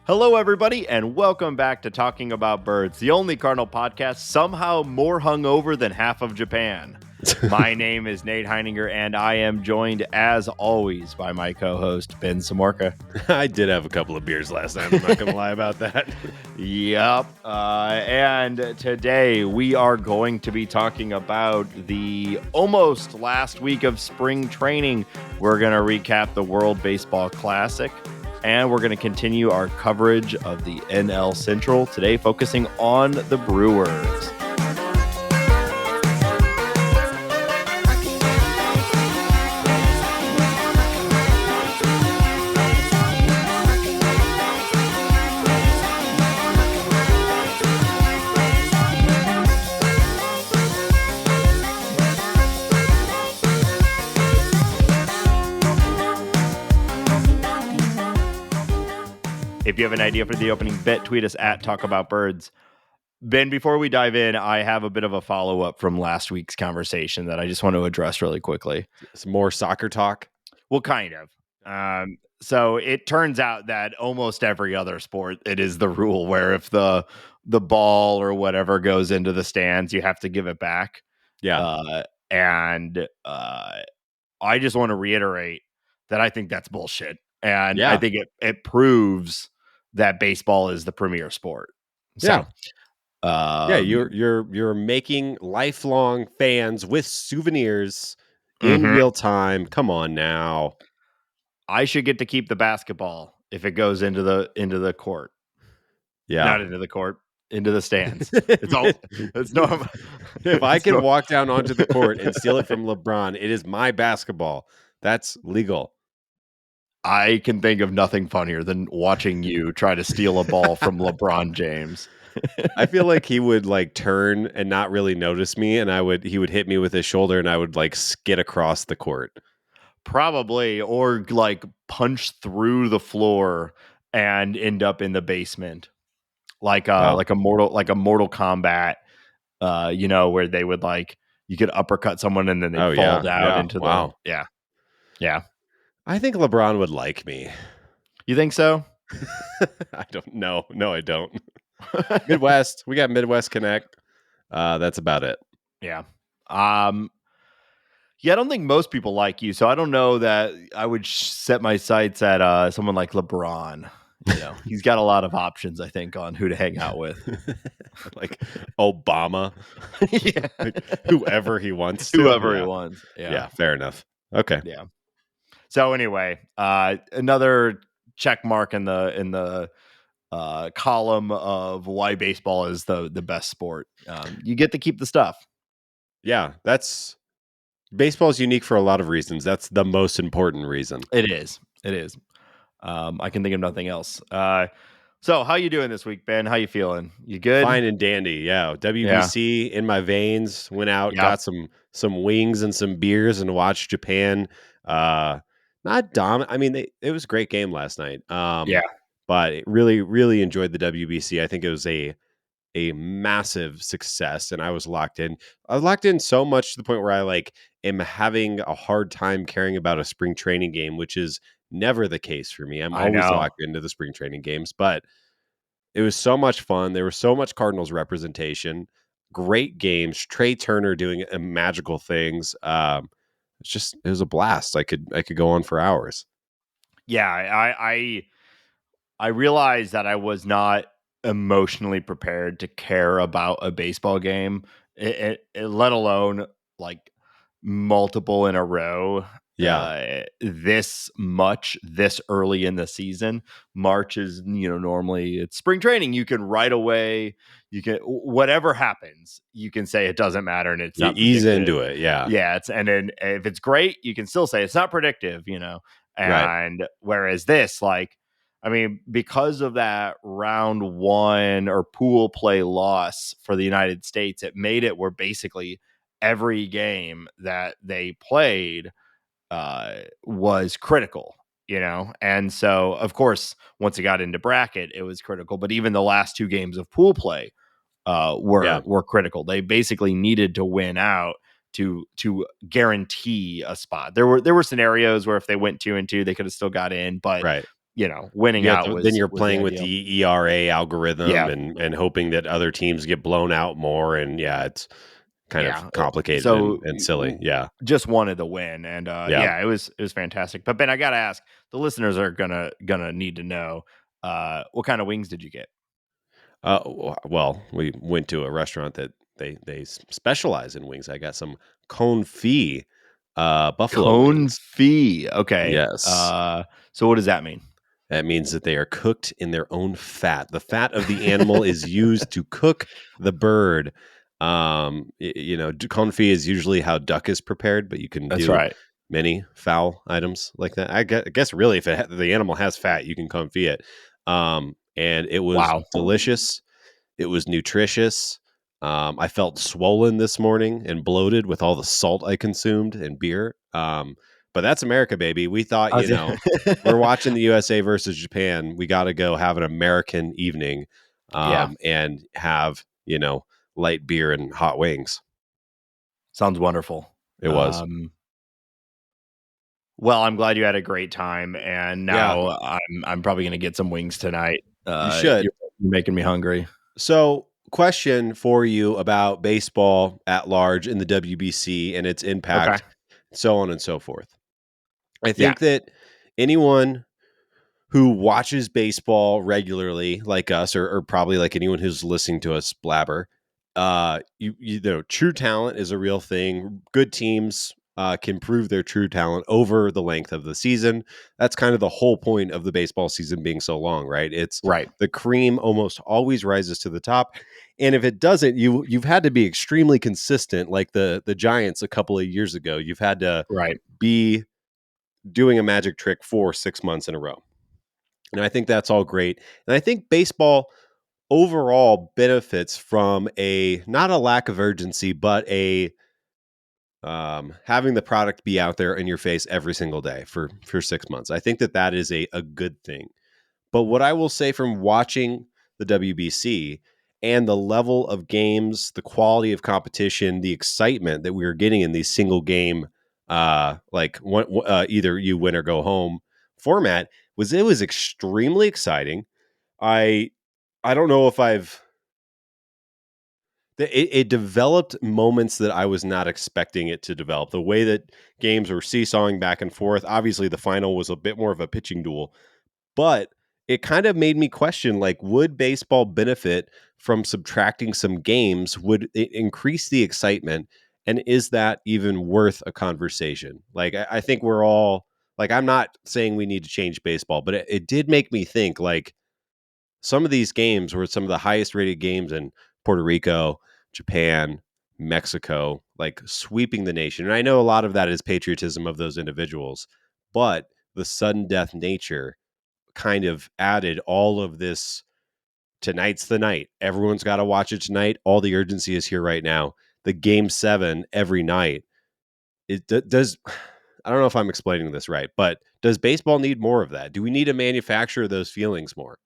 Hello, everybody, and welcome back to Talking About Birds, the only Cardinal podcast somehow more hungover than half of Japan. My name is Nate Heininger, and I am joined, as always, by my co-host, Ben Samorka. I did have a couple of beers last night. I'm not going to lie about that. Yep. And today we are going to be talking about the almost last week of spring training. We're going to recap the World Baseball Classic. And we're going to continue our coverage of the NL Central today, focusing on the Brewers. If you have an idea for the opening bit, tweet us at Talk About Birds. Ben, before we dive in, I have a bit of a follow-up from last week's conversation that I just want to address really quickly. Some more soccer talk? Well, kind of. So it turns out that almost every other sport, it is the rule where if the ball or whatever goes into the stands, you have to give it back. Yeah. I just want to reiterate that I think that's bullshit. And Yeah. I think it proves that baseball is the premier sport. So, you're making lifelong fans with souvenirs in real time. Come on now. I should get to keep the basketball if it goes into the court. Yeah. Not into the court, into the stands. It's normal. If I can walk down onto the court and steal it from LeBron, it is my basketball. That's legal. I can think of nothing funnier than watching you try to steal a ball from LeBron James. I feel like he would like turn and not really notice me, and he would hit me with his shoulder, and I would like skid across the court. Probably, or like punch through the floor and end up in the basement, like a Mortal Kombat, where they would you could uppercut someone and then they fall down into the yeah. I think LeBron would like me. You think so? I don't know. No, I don't. Midwest. We got Midwest Connect. That's about it. Yeah. I don't think most people like you, so I don't know that I would set my sights at someone like LeBron. He's got a lot of options, I think, on who to hang out with. Like Obama. Yeah. Like whoever he wants to. Whoever he wants. Yeah, fair enough. Okay. Yeah. So anyway, another check mark in the column of why baseball is the best sport. You get to keep the stuff. Yeah, baseball is unique for a lot of reasons. That's the most important reason. It is. I can think of nothing else. So how you doing this week, Ben? How you feeling? You good? Fine and dandy. Yeah. WBC in my veins. Went out, got some wings and some beers, and watched Japan. Not dominant. I mean, it was a great game last night. But really, really enjoyed the WBC. I think it was a massive success, and I was locked in. I was locked in so much to the point where I am having a hard time caring about a spring training game, which is never the case for me. I'm always locked into the spring training games, but it was so much fun. There was so much Cardinals representation, great games. Trey Turner doing magical things. It was a blast. I could go on for hours. Yeah, I realized that I was not emotionally prepared to care about a baseball game, let alone multiple in a row. This early in the season. March is normally it's spring training. You can right away. You can whatever happens. You can say it doesn't matter, and it's not ease into it. Yeah. And then if it's great, you can still say it's not predictive. And right. Whereas this, because of that round one or pool play loss for the United States, it made it where basically every game that they played was critical, and so of course once it got into bracket it was critical, but even the last two games of pool play were critical. They basically needed to win out to guarantee a spot. There were scenarios where if they went 2-2 they could have still got in, but right. winning out then was you're the playing with ideal. the ERA algorithm Yeah. and hoping that other teams get blown out more. And it's kind of Yeah. complicated So and silly. Yeah. just wanted the win. And Yeah. it was fantastic. But Ben, I gotta ask, the listeners are gonna need to know, what kind of wings did you get? Well, we went to a restaurant that they specialize in wings. I got some confit buffalo wings. Confit. Okay. Yes. So what does that mean? That means that they are cooked in their own fat. The fat of the animal is used to cook the bird. Confit is usually how duck is prepared, but you can That's do right. many fowl items like that. I guess really, if the animal has fat, you can confit it. And it was Wow. delicious. It was nutritious. I felt swollen this morning and bloated with all the salt I consumed and beer. But that's America, baby. We thought, I was we're watching the USA versus Japan. We got to go have an American evening, Yeah. and have, light beer and hot wings. Sounds wonderful. It was. Well, I'm glad you had a great time, and Yeah, now I'm probably gonna get some wings tonight. you should. You're making me hungry. So, question for you about baseball at large in the WBC and its Okay. impact, so on and so forth. I Yeah. think that anyone who watches baseball regularly, like us, or probably like anyone who's listening to us blabber, you know, true talent is a real thing. Good teams can prove their true talent over the length of the season. That's kind of the whole point of the baseball season being so long, right? It's Right. the cream almost always rises to the top, and if it doesn't, you've had to be extremely consistent, like the Giants a couple of years ago. You've had to Right. be doing a magic trick for 6 months in a row. And I think that's all great. And I think baseball overall benefits from a not a lack of urgency, but a having the product be out there in your face every single day for 6 months. I think that is a good thing. But what I will say from watching the WBC and the level of games, the quality of competition, the excitement that we were getting in these single game, either you win or go home format, it was extremely exciting. I I don't know if it developed moments that I was not expecting it to develop. The way that games were seesawing back and forth. Obviously, the final was a bit more of a pitching duel, but it kind of made me question, like, would baseball benefit from subtracting some games? Would it increase the excitement? And is that even worth a conversation? Like, I think we're all like, I'm not saying we need to change baseball, but it did make me think, like, some of these games were some of the highest rated games in Puerto Rico, Japan, Mexico, like sweeping the nation. And I know a lot of that is patriotism of those individuals, but the sudden death nature kind of added all of this. Tonight's the night. Everyone's got to watch it tonight. All the urgency is here right now. The game 7 every night. Does I don't know if I'm explaining this right, but does baseball need more of that? Do we need to manufacture those feelings more?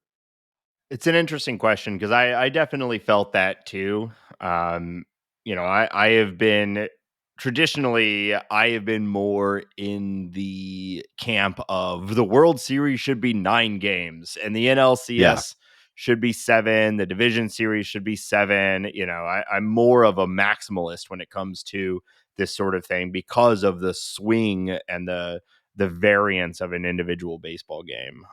It's an interesting question because I definitely felt that too. Um, I have been traditionally, I have been more in the camp of the World Series should be 9 games and the Yeah, NLCS should be 7. The division series should be 7. I'm more of a maximalist when it comes to this sort of thing because of the swing and the variance of an individual baseball game.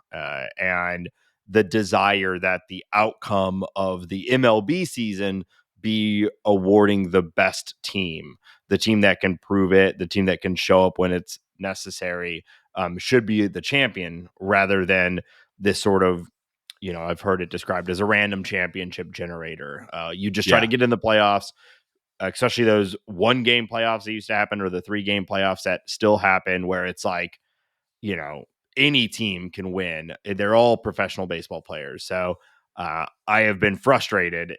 And the desire that the outcome of the MLB season be awarding the best team, the team that can prove it, the team that can show up when it's necessary, should be the champion rather than this sort of, I've heard it described as a random championship generator. You just try to yeah, get in the playoffs, especially those 1 game playoffs that used to happen or the 3 game playoffs that still happen where it's like, you know, any team can win. They're all professional baseball players. So I have been frustrated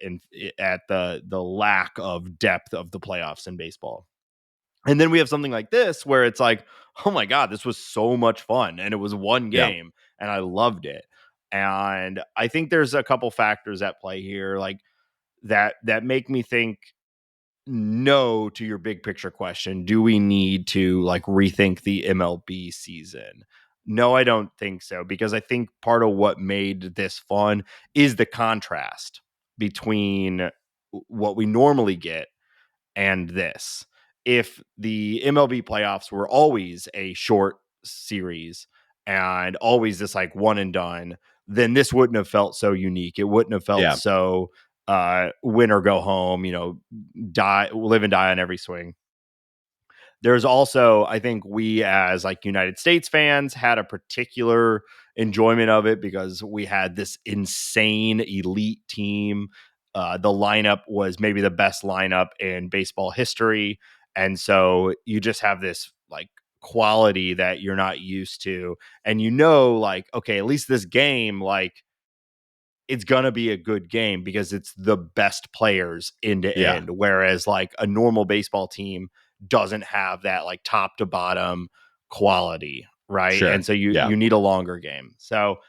at the lack of depth of the playoffs in baseball. And then we have something like this where it's like, oh my God, this was so much fun. And it was 1 game and I loved it. And I think there's a couple factors at play here, like that make me think no to your big picture question. Do we need to like rethink the MLB season? No, I don't think so, because I think part of what made this fun is the contrast between what we normally get and this. If the MLB playoffs were always a short series and always this like one and done, then this wouldn't have felt so unique. It wouldn't have felt Yeah. so win or go home, live and die on every swing. There's also, I think we as like United States fans had a particular enjoyment of it because we had this insane elite team. The lineup was maybe the best lineup in baseball history. And so you just have this like quality that you're not used to. And like, okay, at least this game, like, it's going to be a good game because it's the best players end to Yeah. end. Whereas like a normal baseball team doesn't have that like top to bottom quality. Right. Sure. And so Yeah. you need a longer game. So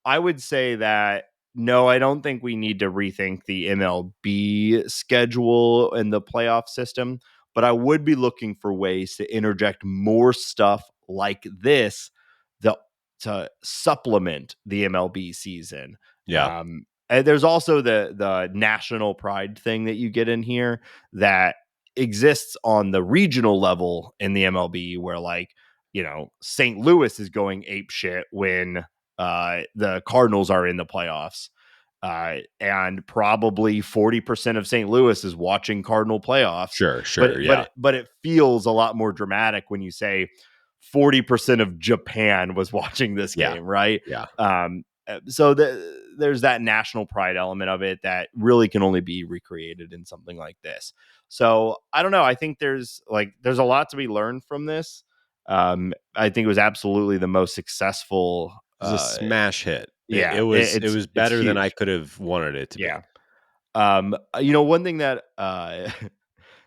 I would say that no, I don't think we need to rethink the MLB schedule and the playoff system, but I would be looking for ways to interject more stuff like this the, to supplement the MLB season. Yeah. And there's also the national pride thing that you get in here that exists on the regional level in the MLB, where like, St. Louis is going ape shit when the Cardinals are in the playoffs. And probably 40% of St. Louis is watching Cardinal playoffs. Sure. Sure. Yeah. But it feels a lot more dramatic when you say 40% of Japan was watching this Yeah. game, right? Yeah. So there's that national pride element of it that really can only be recreated in something like this. So I don't know. I think there's a lot to be learned from this. I think it was absolutely the most successful. It was a smash hit. Yeah, It was it's better than I huge. could have wanted it to be. Yeah. One thing that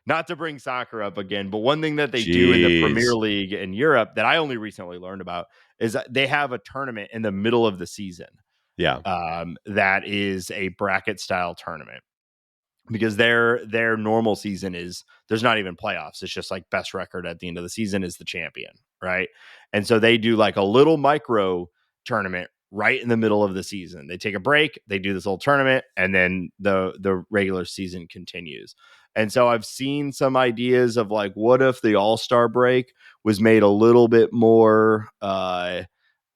not to bring soccer up again, but one thing that they do in the Premier Jeez. League in Europe that I only recently learned about is that they have a tournament in the middle of the season. Yeah. That is a bracket style tournament, because their normal season is there's not even playoffs. It's just like best record at the end of the season is the champion, right? And so they do like a little micro tournament right in the middle of the season. They take a break, they do this little tournament, and then the regular season continues. And so I've seen some ideas of like, what if the All-Star break was made a little bit more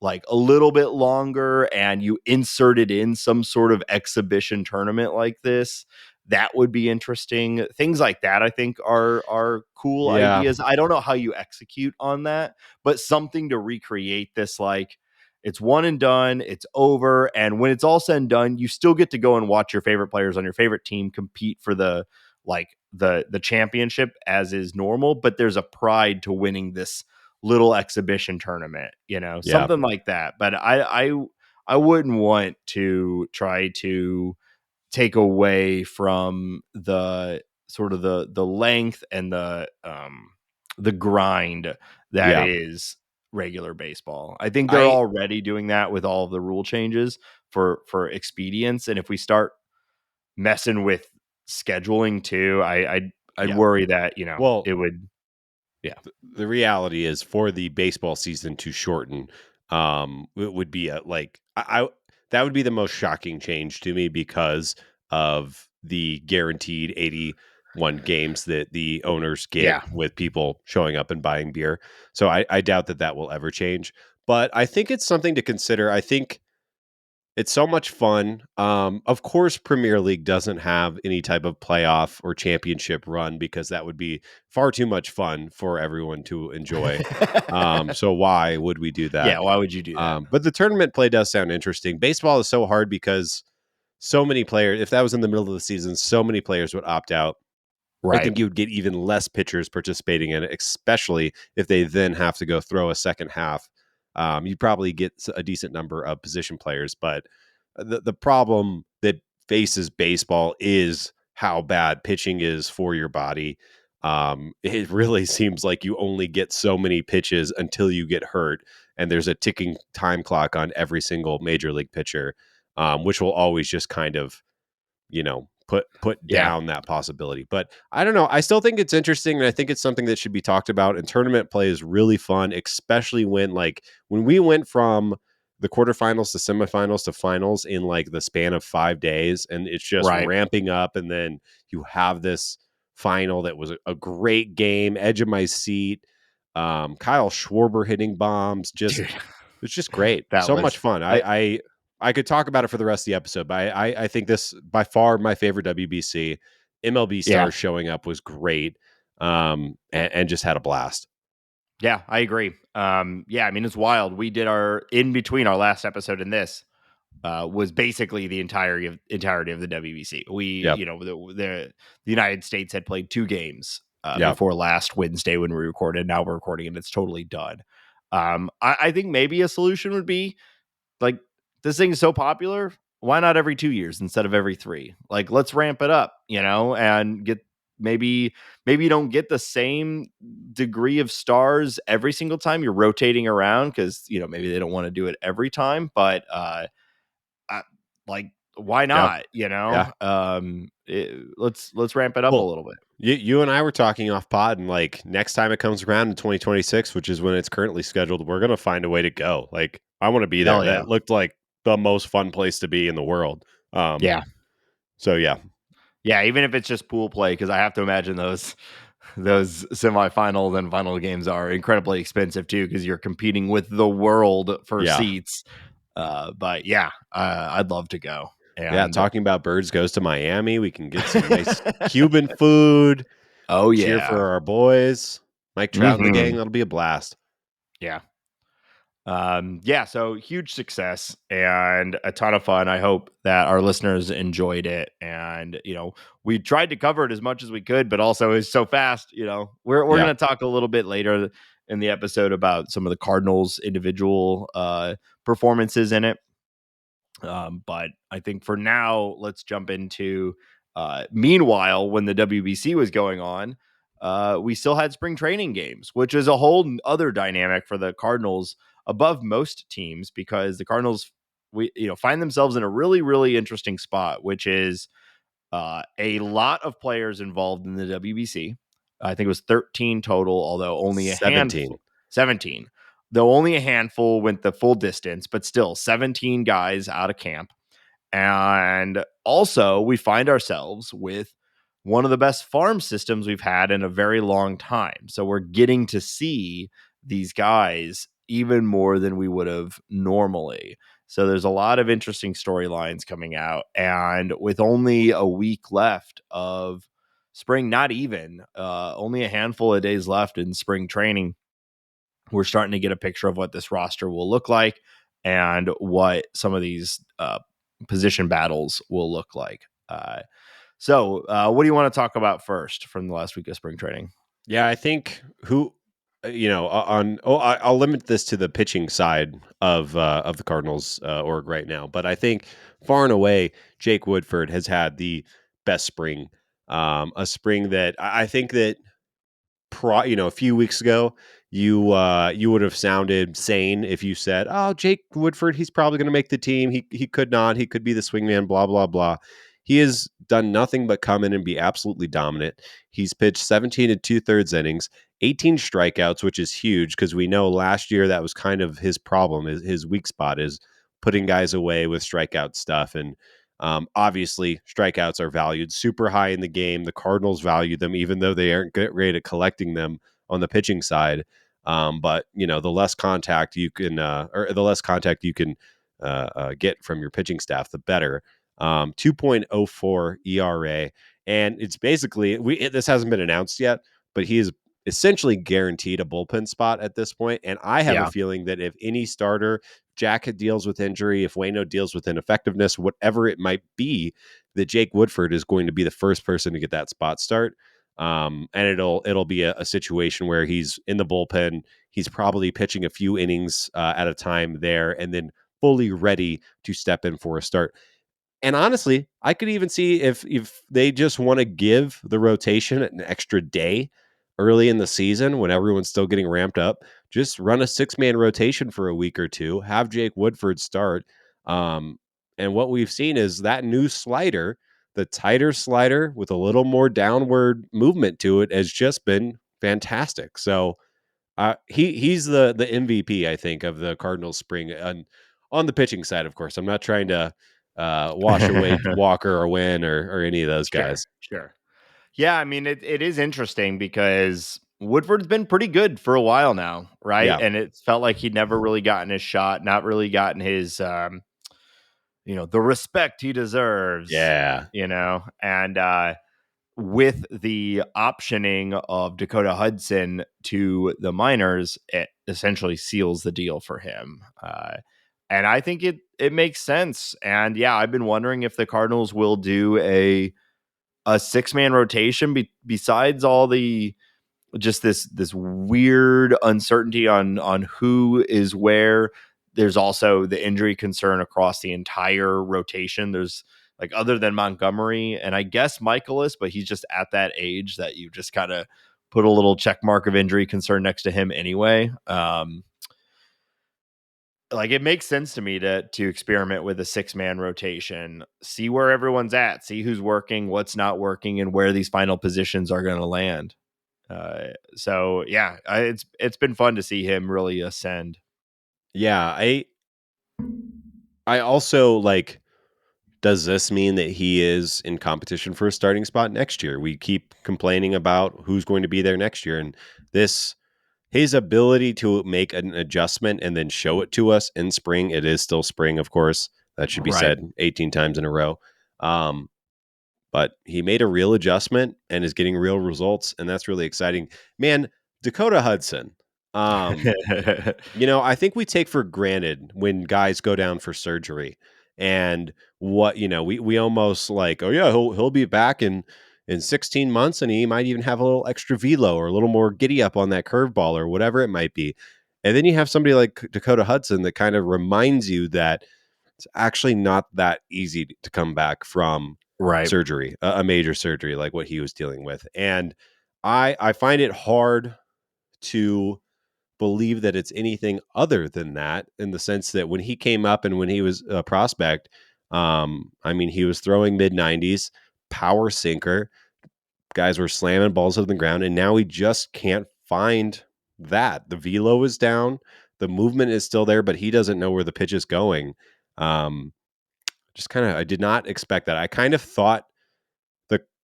like a little bit longer, and you inserted in some sort of exhibition tournament like this. That would be interesting. Things like that, I think, are cool Yeah. ideas. I don't know how you execute on that, but something to recreate this, like, it's one and done, it's over, and when it's all said and done, you still get to go and watch your favorite players on your favorite team compete for the championship as is normal, but there's a pride to winning this little exhibition tournament, Yeah. something like that. But I wouldn't want to try to take away from the sort of the length and the grind that Yeah. is regular baseball. I think they're I already doing that with all of the rule changes for expedience, and if we start messing with scheduling too, I'd yeah. worry that Well, it would. Yeah. the reality is for the baseball season to shorten, it would be that would be the most shocking change to me because of the guaranteed 81 games that the owners get Yeah. with people showing up and buying beer. So I doubt that will ever change, but I think it's something to consider. I think it's so much fun. Of course, Premier League doesn't have any type of playoff or championship run because that would be far too much fun for everyone to enjoy. So why would we do that? Yeah, why would you do that? But the tournament play does sound interesting. Baseball is so hard because so many players, if that was in the middle of the season, so many players would opt out. I Right. think you would get even less pitchers participating in it, especially if they then have to go throw a second half. You'd probably get a decent number of position players, but the problem that faces baseball is how bad pitching is for your body. It really seems like you only get so many pitches until you get hurt, and there's a ticking time clock on every single major league pitcher, which will always just kind of put down that possibility. But I don't know. I still think it's interesting, and I think it's something that should be talked about. And tournament play is really fun, especially when we went from the quarterfinals to semifinals to finals in like the span of 5 days, and it's just ramping up, and then you have this final that was a great game, edge of my seat. Kyle Schwarber hitting bombs, it's just great. So much fun. I could talk about it for the rest of the episode, but I think this by far my favorite WBC. MLB stars showing up was great, and just had a blast. Yeah, I agree. I mean, it's wild. We did in between our last episode and this was basically the entirety of the WBC. The United States had played 2 games before last Wednesday when we recorded. Now we're recording and it's totally done. I think maybe a solution would be like, this thing is so popular. Why not every 2 years instead of every 3? Like, let's ramp it up, and get maybe you don't get the same degree of stars every single time you're rotating around because maybe they don't want to do it every time, but why not? Let's ramp it up a little bit. You and I were talking off pod, and like next time it comes around in 2026, which is when it's currently scheduled, we're gonna find a way to go. Like, I want to be there. That looked like the most fun place to be in the world. So yeah, even if it's just pool play, because I have to imagine those semifinals and final games are incredibly expensive too, because you're competing with the world for seats. But I'd love to go. And talking about birds goes to Miami. We can get some nice Cuban food. Cheer for our boys. Mike Trout and the gang. That'll be a blast. So huge success and a ton of fun. I hope that our listeners enjoyed it. And, we tried to cover it as much as we could, but also it's so fast, we're going to talk a little bit later in the episode about some of the Cardinals individual performances in it. But I think for now, let's jump into meanwhile, when the WBC was going on, we still had spring training games, which is a whole other dynamic for the Cardinals above most teams, because the Cardinals find themselves in a really, really interesting spot, which is a lot of players involved in the WBC. I think it was 13 total, although only 17. Though only a handful went the full distance, but still 17 guys out of camp. And also, we find ourselves with one of the best farm systems we've had in a very long time. So we're getting to see these guys even more than we would have normally. So there's a lot of interesting storylines coming out. And with only a week left of spring, not even, only a handful of days left in spring training, we're starting to get a picture of what this roster will look like and what some of these position battles will look like. So what do you want to talk about first from the last week of spring training? Yeah, I think I'll limit this to the pitching side of the Cardinals org right now, but I think far and away Jake Woodford has had the best spring. A spring that I think that a few weeks ago you would have sounded sane if you said, "Oh, Jake Woodford, he's probably going to make the team. He could not. He could be the swingman. Blah blah blah." He has done nothing but come in and be absolutely dominant. He's pitched 17 and 2/3 innings, 18 strikeouts, which is huge because we know last year that was kind of his problem. His weak spot is putting guys away with strikeout stuff. And obviously, strikeouts are valued super high in the game. The Cardinals value them, even though they aren't great at collecting them on the pitching side. But the less contact you can, get from your pitching staff, the better. 2.04 ERA, and it's basically this hasn't been announced yet, but he is essentially guaranteed a bullpen spot at this point. And I have a feeling that if any starter, Jack deals with injury, if Waino deals with ineffectiveness, whatever it might be, that Jake Woodford is going to be the first person to get that spot start. And it'll be a situation where he's in the bullpen. He's probably pitching a few innings at a time there, and then fully ready to step in for a start. And honestly, I could even see if they just want to give the rotation an extra day early in the season when everyone's still getting ramped up, just run a 6-man rotation for a week or two, have Jake Woodford start. And what we've seen is that new slider the tighter slider with a little more downward movement to it has just been fantastic. So he's the MVP, I think, of the Cardinals spring. And on the pitching side, of course, I'm not trying to wash away Walker or Wynn or any of those guys. Sure. Yeah, I mean, it is interesting because Woodford's been pretty good for a while now, right? Yeah. And it felt like he'd never really gotten his shot, not really gotten his, the respect he deserves, Yeah. and with the optioning of Dakota Hudson to the minors, it essentially seals the deal for him. And I think it makes sense. And yeah, I've been wondering if the Cardinals will do a 6-man rotation besides all the just this weird uncertainty on who is where. There's also the injury concern across the entire rotation. There's like, other than Montgomery and I guess Michaelis, but he's just at that age that you just kind of put a little check mark of injury concern next to him anyway. Like, it makes sense to me to experiment with a 6-man rotation, see where everyone's at, see who's working, what's not working, and where these final positions are going to land. So yeah, it's been fun to see him really ascend. Yeah, I also like. Does this mean that he is in competition for a starting spot next year? We keep complaining about who's going to be there next year, and his ability to make an adjustment and then show it to us in spring. It is still spring, of course. That should be Right. said 18 times in a row. But he made a real adjustment and is getting real results, and that's really exciting. Man, Dakota Hudson. I think we take for granted when guys go down for surgery and what, we almost like, oh yeah, he'll be back in 16 months and he might even have a little extra velo or a little more giddy up on that curveball or whatever it might be. And then you have somebody like Dakota Hudson that kind of reminds you that it's actually not that easy to come back from Right. surgery, a major surgery like what he was dealing with. And I find it hard to believe that it's anything other than that, in the sense that when he came up and when he was a prospect, he was throwing mid 90s, power sinker. Guys were slamming balls to the ground, and now he just can't find that. The velo is down, the movement is still there, but he doesn't know where the pitch is going. I did not expect that. I kind of thought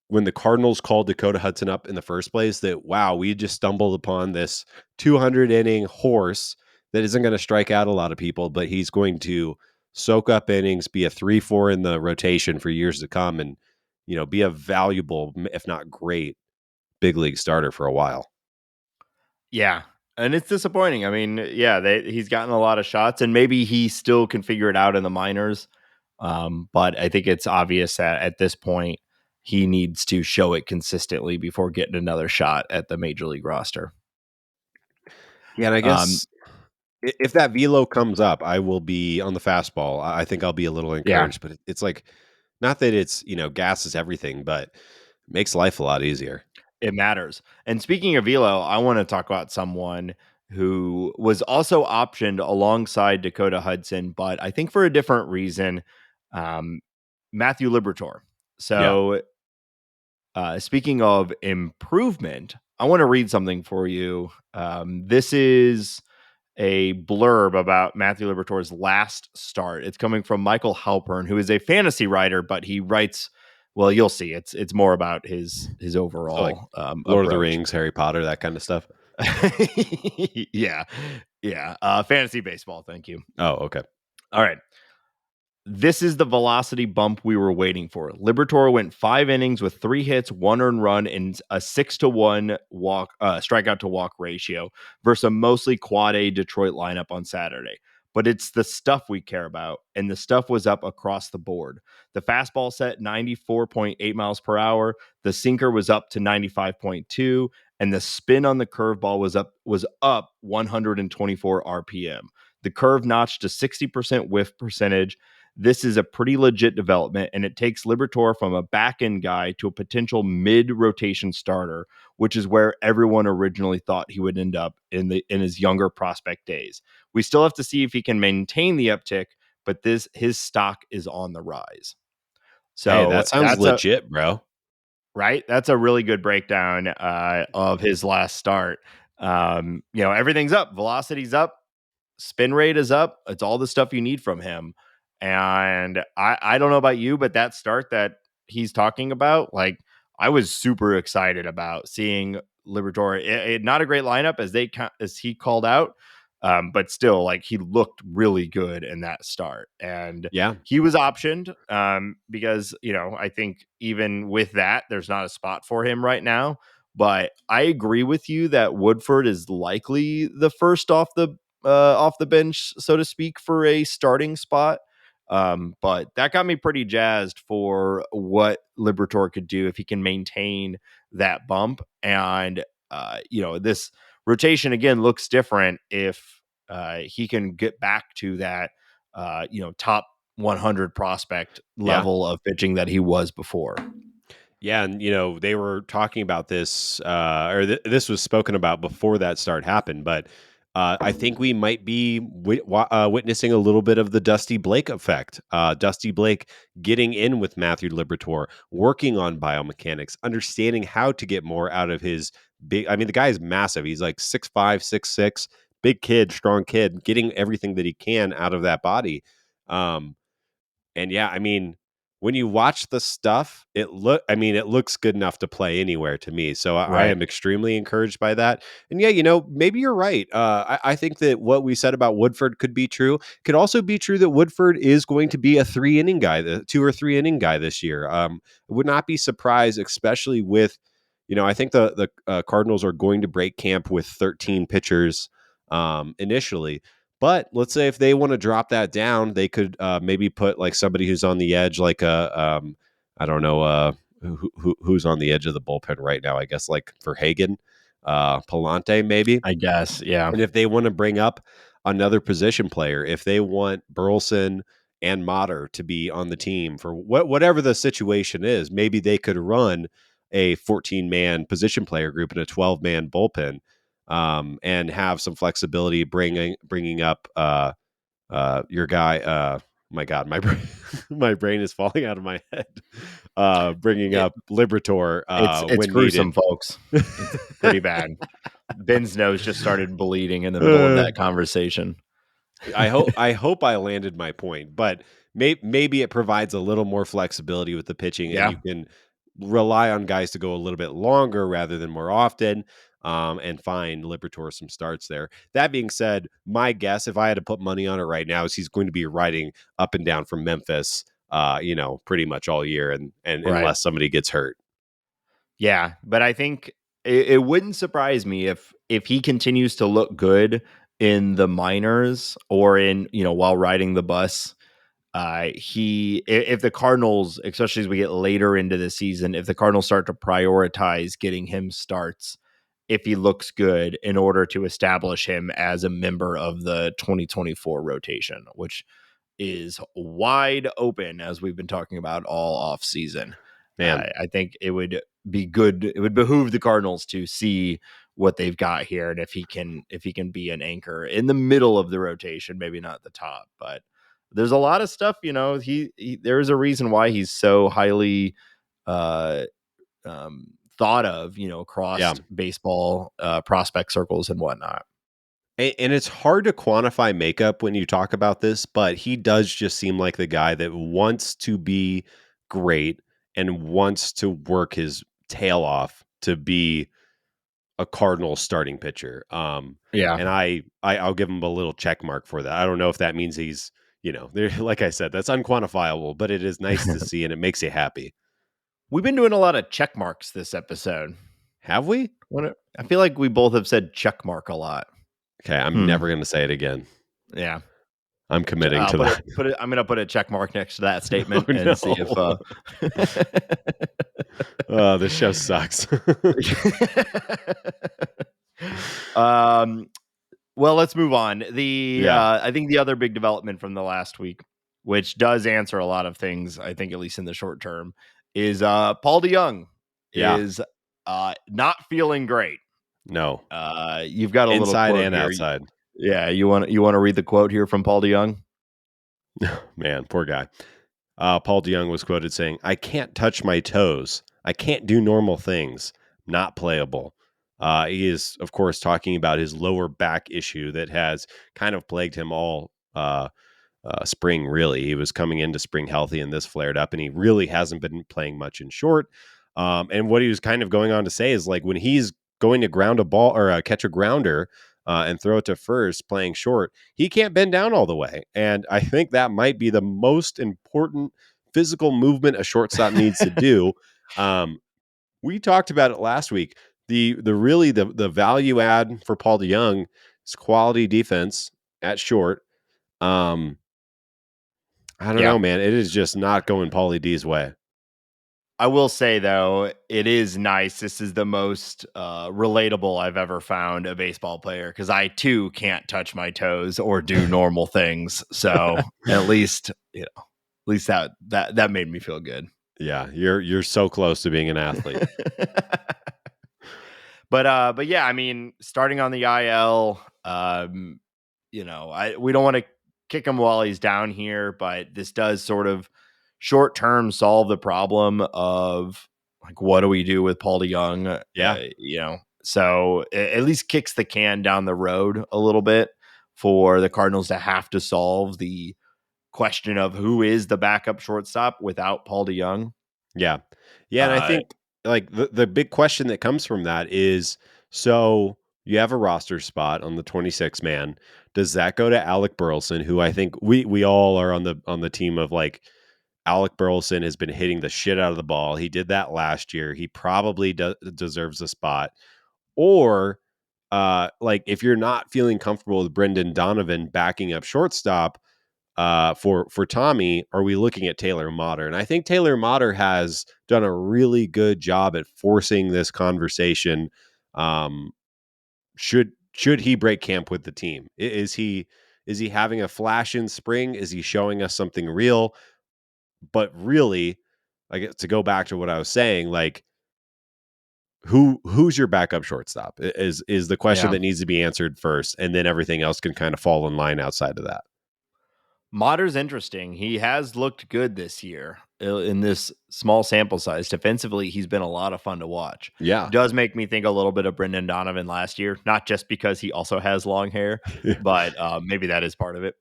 when the Cardinals called Dakota Hudson up in the first place that, wow, we just stumbled upon this 200 inning horse that isn't going to strike out a lot of people, but he's going to soak up innings, be a 3-4 in the rotation for years to come, and be a valuable, if not great, big league starter for a while. Yeah. And it's disappointing. I mean, yeah, he's gotten a lot of shots, and maybe he still can figure it out in the minors. But I think it's obvious that at this point, he needs to show it consistently before getting another shot at the major league roster. Yeah, and I guess if that velo comes up, I will be on the fastball. I think I'll be a little encouraged, but it's like, not that it's, gas is everything, but it makes life a lot easier. It matters. And speaking of velo, I want to talk about someone who was also optioned alongside Dakota Hudson, but I think for a different reason. Matthew Liberatore. So, speaking of improvement, I want to read something for you. This is a blurb about Matthew Liberatore's last start. It's coming from Michael Halpern, who is a fantasy writer, but he writes. Well, you'll see. It's more about his overall, so like Lord approach. of the Rings, Harry Potter, that kind of stuff. Yeah. Fantasy baseball. Thank you. Oh, okay. All right. This is the velocity bump we were waiting for. Liberatore went 5 innings with 3 hits, 1 earned run, and a 6-to-1 strikeout to walk ratio versus a mostly quad A Detroit lineup on Saturday. But it's the stuff we care about, and the stuff was up across the board. The fastball set 94.8 miles per hour. The sinker was up to 95.2, and the spin on the curveball was up 124 RPM. The curve notched to 60% whiff percentage. This is a pretty legit development, and it takes Liberatore from a back-end guy to a potential mid-rotation starter, which is where everyone originally thought he would end up in his younger prospect days. We still have to see if he can maintain the uptick, but his stock is on the rise. Hey, So that sounds legit, bro. right? That's a really good breakdown of his last start. Everything's up, velocity's up, spin rate is up. It's all the stuff you need from him. And I don't know about you, but that start that he's talking about, like, I was super excited about seeing Liberatore. Not a great lineup as he called out, but still, like, he looked really good in that start, and Yeah. he was optioned because I think even with that, there's not a spot for him right now. But I agree with you that Woodford is likely the first off the bench, so to speak, for a starting spot. But that got me pretty jazzed for what Liberatore could do if he can maintain that bump. And this rotation again looks different if he can get back to that top 100 prospect Yeah. level of pitching that he was before. Yeah, and they were talking about this, or this was spoken about before that start happened. But I think we might be witnessing a little bit of the Dusty Blake effect. Dusty Blake getting in with Matthew Liberatore, working on biomechanics, understanding how to get more out of his big. I mean, the guy is massive. He's like 6'5", 6'6", big kid, strong kid, getting everything that he can out of that body. And yeah, I mean, when you watch the stuff, it looks good enough to play anywhere to me. So I Right. am extremely encouraged by that. And yeah, maybe you're right. I think that what we said about Woodford could be true. Could also be true that Woodford is going to be a 3-inning guy, the 2 or 3-inning guy this year. Would not be surprised, especially with, I think the Cardinals are going to break camp with 13 pitchers initially. But let's say if they want to drop that down, they could maybe put like somebody who's on the edge, like I don't know, who's on the edge of the bullpen right now. I guess like for Hagen, Palante maybe. I guess. Yeah. And if they want to bring up another position player, if they want Burleson and Mater to be on the team for whatever the situation is, maybe they could run a 14-man position player group and a 12-man bullpen, and have some flexibility, bringing up your guy. My God, my brain, my brain is falling out of my head. Bringing It, up Liberatore it's when needed. gruesome, folks. It's pretty bad. Ben's nose just started bleeding in the middle of Uh, that conversation. I hope I landed my point, but maybe it provides a little more flexibility with the pitching, and Yeah. you can rely on guys to go a little bit longer rather than more often, and find Liberatore some starts there. That being said, my guess, if I had to put money on it right now, is he's going to be riding up and down from Memphis, pretty much all year, and Right. unless somebody gets hurt. Yeah, but I think it wouldn't surprise me if he continues to look good in the minors or in while riding the bus. If the Cardinals, especially as we get later into the season, if the Cardinals start to prioritize getting him starts, if he looks good in order to establish him as a member of the 2024 rotation, which is wide open as we've been talking about all off season. Man, I think it would be good. It would behoove the Cardinals to see what they've got here, and if he can be an anchor in the middle of the rotation, maybe not the top, but there's a lot of stuff. There is a reason why he's so highly uh, thought of, yeah. across baseball prospect circles and whatnot. And it's hard to quantify makeup when you talk about this, but he does just seem like the guy that wants to be great and wants to work his tail off to be a Cardinal starting pitcher. Yeah. And I'll give him a little check mark for that. I don't know if that means he's, there, like I said, that's unquantifiable, but it is nice to see and it makes you happy. We've been doing a lot of check marks this episode. Have we? I feel like we both have said check mark a lot. Okay, I'm never going to say it again. Yeah. I'm committing I'll to that. put it. I'm going to put a check mark next to that Oh statement and see if. no. Oh, this show sucks. um. Well, let's move on. Yeah. I think the other big development from the last week, which does answer a lot of things, I think at least in the short term, is Paul DeYoung Yeah. is not feeling great. No. You've got a little Inside quote and here. outside. Yeah, you want to read the quote here from Paul DeYoung? Man, poor guy. Paul DeJong was quoted saying, "I can't touch my toes. I can't do normal things. Not playable." He is, of course, talking about his lower back issue that has kind of plagued him all spring, really. He was coming into spring healthy, and this flared up, and he really hasn't been playing much in short. And what he was kind of going on to say is, like, when he's going to ground a ball or catch a grounder and throw it to first playing short, he can't bend down all the way. And I think that might be the most important physical movement a shortstop needs to do. Um, we talked about it last week. The value add for Paul DeJong is quality defense at short. I don't Yeah. know, man. It is just not going Paulie D's way. I will say, though, it is nice. This is the most relatable I've ever found a baseball player, because I, too, can't touch my toes or do normal things. So at least, that made me feel good. Yeah, you're so close to being an athlete. But yeah, I mean, starting on the IL, we don't want to kick him while he's down here, but this does sort of short term solve the problem of, like, what do we do with Paul DeJong? Yeah. So it at least kicks the can down the road a little bit for the Cardinals to have to solve the question of who is the backup shortstop without Paul DeJong. Yeah. Yeah, and I Uh, think, like, the big question that comes from that is, so you have a roster spot on the 26 man. Does that go to Alec Burleson, who I think we all are on the team of, like, Alec Burleson has been hitting the shit out of the ball. He did that last year. He probably deserves a spot. Or like, if you're not feeling comfortable with Brendan Donovan backing up shortstop for Tommy, are we looking at Taylor Motter? And I think Taylor Motter has done a really good job at forcing this conversation. Um, should he break camp with the team? Is he having a flash in spring? Is he showing us something real? But really, like, to go back to what I was saying, like, who's your backup shortstop is the question yeah. that needs to be answered first, and then everything else can kind of fall in line outside of that. Motter's interesting. He has looked good this year in this small sample size. Defensively, he's been a lot of fun to watch. Yeah. It does make me think a little bit of Brendan Donovan last year, not just because he also has long hair, but maybe that is part of it.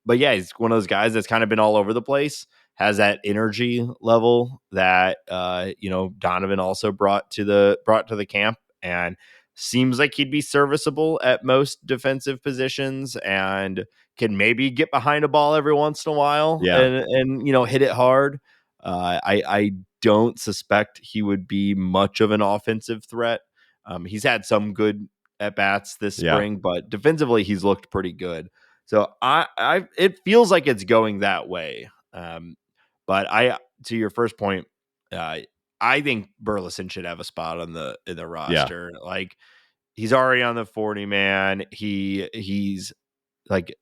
But yeah, he's one of those guys that's kind of been all over the place, has that energy level that Donovan also brought to the camp, and seems like he'd be serviceable at most defensive positions, and can maybe get behind a ball every once in a while Yeah. and hit it hard. I don't suspect he would be much of an offensive threat. He's had some good at bats this Yeah. spring, but defensively he's looked pretty good. So it feels like it's going that way. But to your first point, I think Burleson should have a spot in the Yeah. roster. Like, he's already on the 40 man. He's like,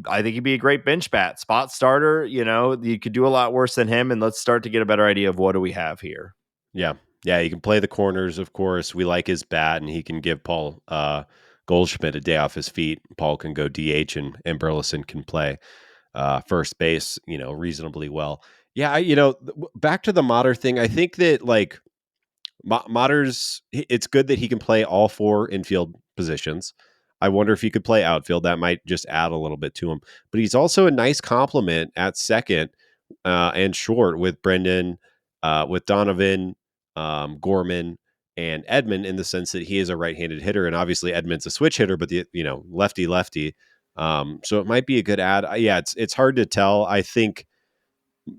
I think he'd be a great bench bat, spot starter. You could do a lot worse than him, and let's start to get a better idea of what do we have here. Yeah. Yeah. He can play the corners, of course. We like his bat, and he can give Paul Goldschmidt a day off his feet. Paul can go DH, and Burleson can play first base, reasonably well. Yeah. Back to the Motter thing. I think that, like, Motter's, it's good that he can play all four infield positions. I wonder if he could play outfield. That might just add a little bit to him. But he's also a nice complement at second and short with Brendan, with Donovan, Gorman, and Edmund, in the sense that he is a right-handed hitter, and obviously Edmund's a switch hitter, but lefty. So it might be a good add. Yeah, it's hard to tell. I think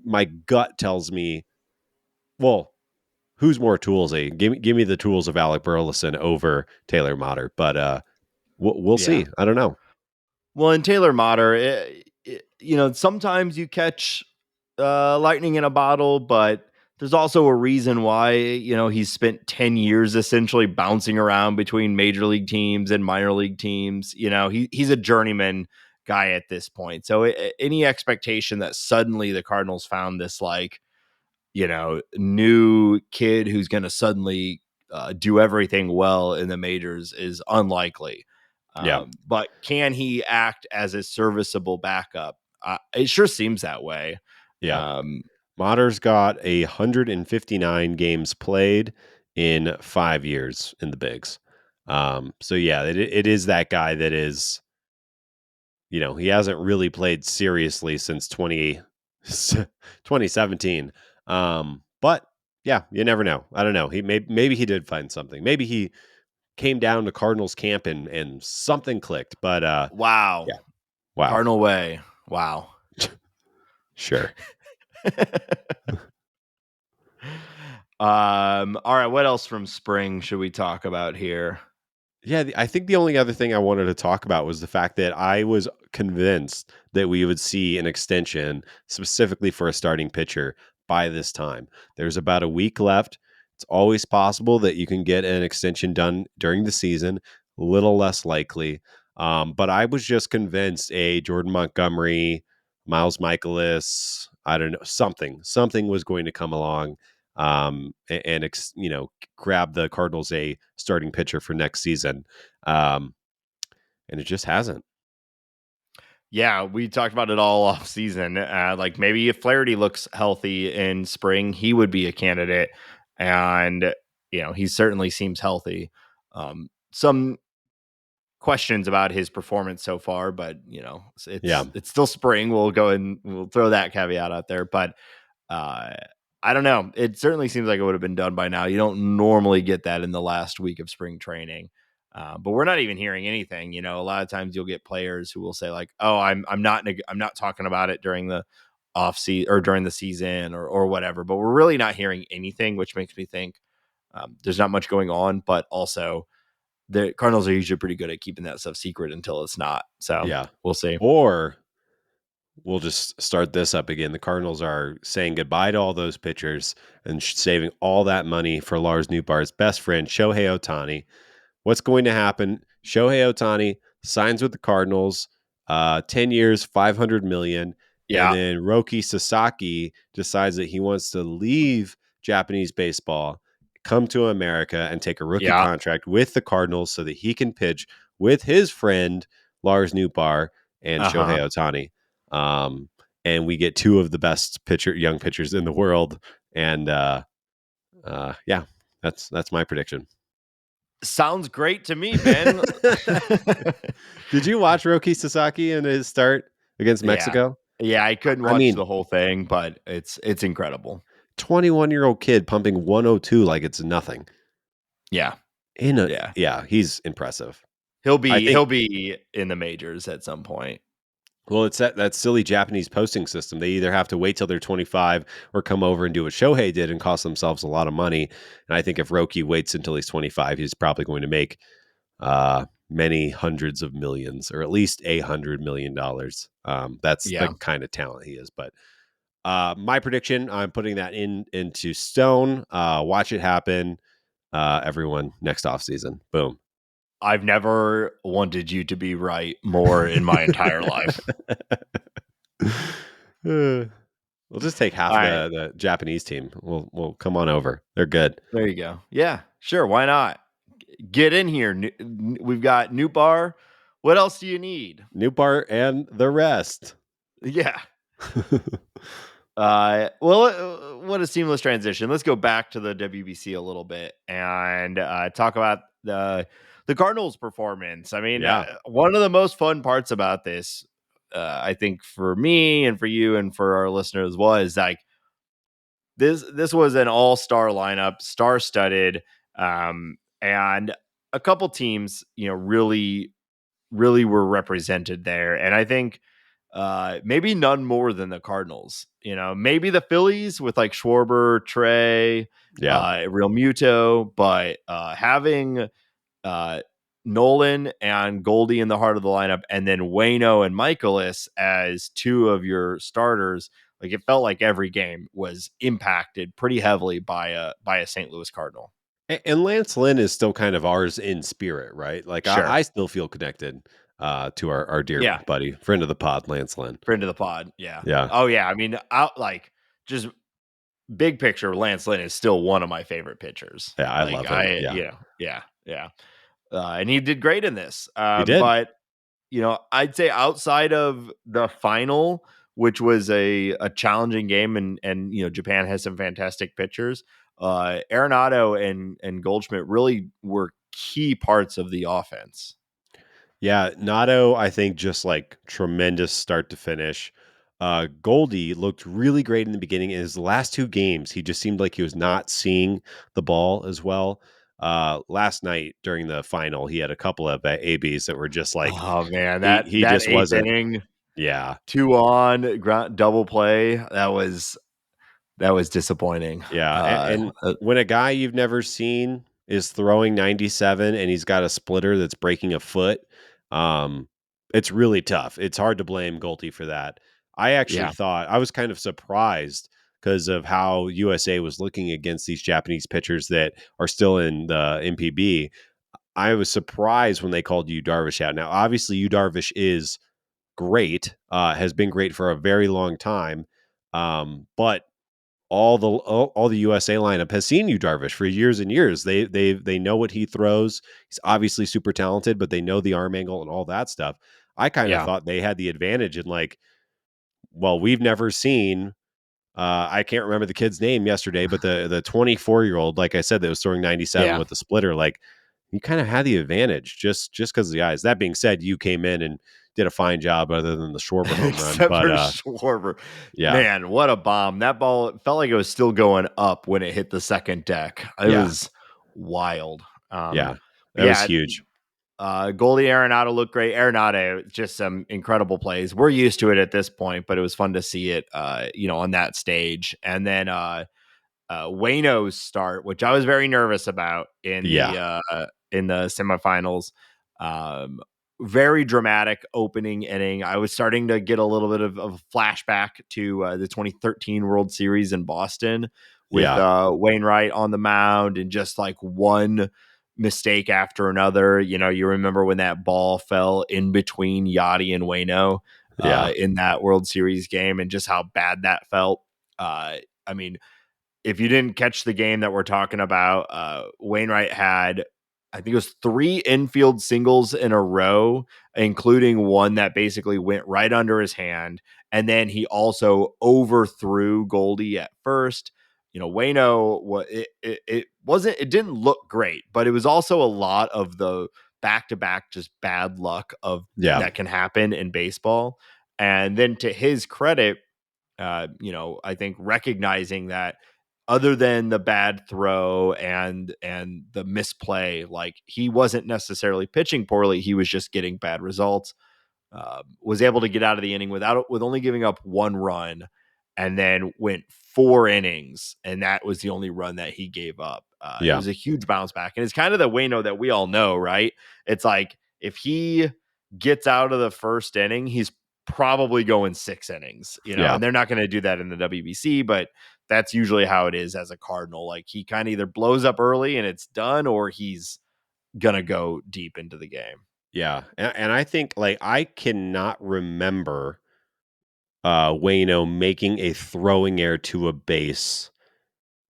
my gut tells me, well, who's more toolsy? Give me the tools of Alec Burleson over Taylor Motter, but we'll Yeah. see. I don't know. Well, in Taylor Motter, sometimes you catch lightning in a bottle, but there's also a reason why, he's spent 10 years essentially bouncing around between major league teams and minor league teams. He's a journeyman guy at this point. So any expectation that suddenly the Cardinals found this, like, new kid who's going to suddenly do everything well in the majors is unlikely. Yeah. But can he act as a serviceable backup? it sure seems that way. Yeah. Matter's got 159 games played in 5 years in the bigs. So yeah, it is that guy that is, he hasn't really played seriously since 2017. But yeah, you never know. I don't know. Maybe he did find something. Maybe he came down to Cardinals camp and something clicked. But Wow. yeah, wow, Cardinal way. Wow. sure. All right. What else from spring should we talk about here? Yeah, I think the only other thing I wanted to talk about was the fact that I was convinced that we would see an extension specifically for a starting pitcher by this time. There's about a week left. It's always possible that you can get an extension done during the season, a little less likely. But I was just convinced Jordan Montgomery, Miles Michaelis, I don't know, something was going to come along and grab the Cardinals a starting pitcher for next season. And it just hasn't. Yeah, we talked about it all off season. Like maybe if Flaherty looks healthy in spring, he would be a candidate. And, he certainly seems healthy. Some questions about his performance so far, but it's still spring. We'll go and we'll throw that caveat out there. But I don't know. It certainly seems like it would have been done by now. You don't normally get that in the last week of spring training. But we're not even hearing anything. A lot of times you'll get players who will say like, "Oh, I'm not talking about it during the off season or during the season or whatever." But we're really not hearing anything, which makes me think there's not much going on. But also, the Cardinals are usually pretty good at keeping that stuff secret until it's not. So Yeah. we'll see. Or we'll just start this up again. The Cardinals are saying goodbye to all those pitchers and saving all that money for Lars Nootbaar's best friend, Shohei Ohtani. What's going to happen? Shohei Ohtani signs with the Cardinals, 10 years, $500 million. And Yeah. then Roki Sasaki decides that he wants to leave Japanese baseball, come to America, and take a rookie contract with the Cardinals so that he can pitch with his friend Lars Nootbaar and Shohei Ohtani. And we get two of the best young pitchers in the world. And yeah, that's my prediction. Sounds great to me, Ben. Did you watch Roki Sasaki in his start against Mexico? Yeah, I couldn't watch the whole thing, but it's incredible. 21-year-old kid pumping 102 like it's nothing. Yeah. Yeah, he's impressive. He'll be in the majors at some point. Well, it's that silly Japanese posting system. They either have to wait till they're 25 or come over and do what Shohei did and cost themselves a lot of money. And I think if Roki waits until he's 25, he's probably going to make many hundreds of millions, or at least $100 million. That's the kind of talent he is. But my prediction, I'm putting that into stone. Watch it happen, everyone, next offseason. Boom. I've never wanted you to be right more in my entire life. We'll just take half the Japanese team. We'll come on over. They're good. There you go. Yeah, sure. Why not? Get in here. We've got Nootbaar. What else do you need? Nootbaar and the rest. Yeah. Well, what a seamless transition. Let's go back to the WBC a little bit and talk about the Cardinals' performance. I mean, one of the most fun parts about this, I think for me and for you and for our listeners, was like this was an all-star lineup, star-studded, and a couple teams, really were represented there. And I think maybe none more than the Cardinals. Maybe the Phillies with like Schwarber, Trey, Real Muto, but having Nolan and Goldie in the heart of the lineup, and then Waino and Michaelis as two of your starters, like it felt like every game was impacted pretty heavily by a St. Louis Cardinal. And Lance Lynn is still kind of ours in spirit, right? Like sure. I still feel connected to our dear buddy, friend of the pod, Lance Lynn. Friend of the pod, yeah. Yeah. Oh, yeah. I mean, just big picture, Lance Lynn is still one of my favorite pitchers. Yeah, I love him. Yeah. And he did great in this. He did. But I'd say outside of the final, which was a challenging game, and Japan has some fantastic pitchers. Arenado and Goldschmidt really were key parts of the offense. Yeah, Nato, I think just like tremendous start to finish. Goldie looked really great in the beginning. In his last two games, he just seemed like he was not seeing the ball as well. Last night during the final, he had a couple of ABs that were just like Oh man, he that just eighth wasn't. inning, Yeah, 2 on double play, that was disappointing. yeah, and when a guy you've never seen is throwing 97 and he's got a splitter that's breaking a foot, um, it's really tough. It's hard to blame Goldie for that. I actually Yeah, thought I was kind of surprised because of how USA was looking against these Japanese pitchers that are still in the MPB. I was surprised when they called Yu Darvish out. Now, obviously, Yu Darvish is great, has been great for a very long time, but all the USA lineup has seen Yu Darvish for years and years. They know what he throws. He's obviously super talented, but they know the arm angle and all that stuff. I kind of yeah. thought they had the advantage in like, well, we've never seen. I can't remember the kid's name yesterday, but the 24-year-old, like I said, that was throwing 97 Yeah. with the splitter, like you kind of had the advantage just because of the eyes. That being said, you came in and did a fine job, other than the Schwarber home run. Except But for Schwarber. yeah, Man, what a bomb. That ball, it felt like it was still going up when it hit the second deck. It yeah, was wild. yeah, But that was yeah, huge. Goldie Arenado looked great. Arenado, just some incredible plays. We're used to it at this point, but it was fun to see it, on that stage. And then Wayno's start, which I was very nervous about Yeah, in the semifinals. Um, Very dramatic opening inning. I was starting to get a little bit of a flashback to the 2013 World Series in Boston with yeah, Wainwright on the mound, and just like one mistake after another. You remember when that ball fell in between Yachty and Wayno yeah, in that World Series game, and just how bad that felt. I mean, if you didn't catch the game that we're talking about, Wainwright had, I think it was 3 infield singles in a row, including one that basically went right under his hand. And then he also overthrew Goldie at first. Wayno, it didn't look great, but it was also a lot of the back to back just bad luck of yeah, that can happen in baseball. And then to his credit, I think recognizing that other than the bad throw and the misplay, like he wasn't necessarily pitching poorly, he was just getting bad results. Was able to get out of the inning with only giving up 1 run, and then went 4 innings, and that was the only run that he gave up. It yeah, was a huge bounce back, and it's kind of the Wayno that we all know, right? It's like if he gets out of the first inning, he's probably going 6 innings, yeah, and they're not going to do that in the WBC, but that's usually how it is as a Cardinal. Like he kind of either blows up early and it's done, or he's gonna go deep into the game. yeah. And I think like I cannot remember Wayno making a throwing error to a base,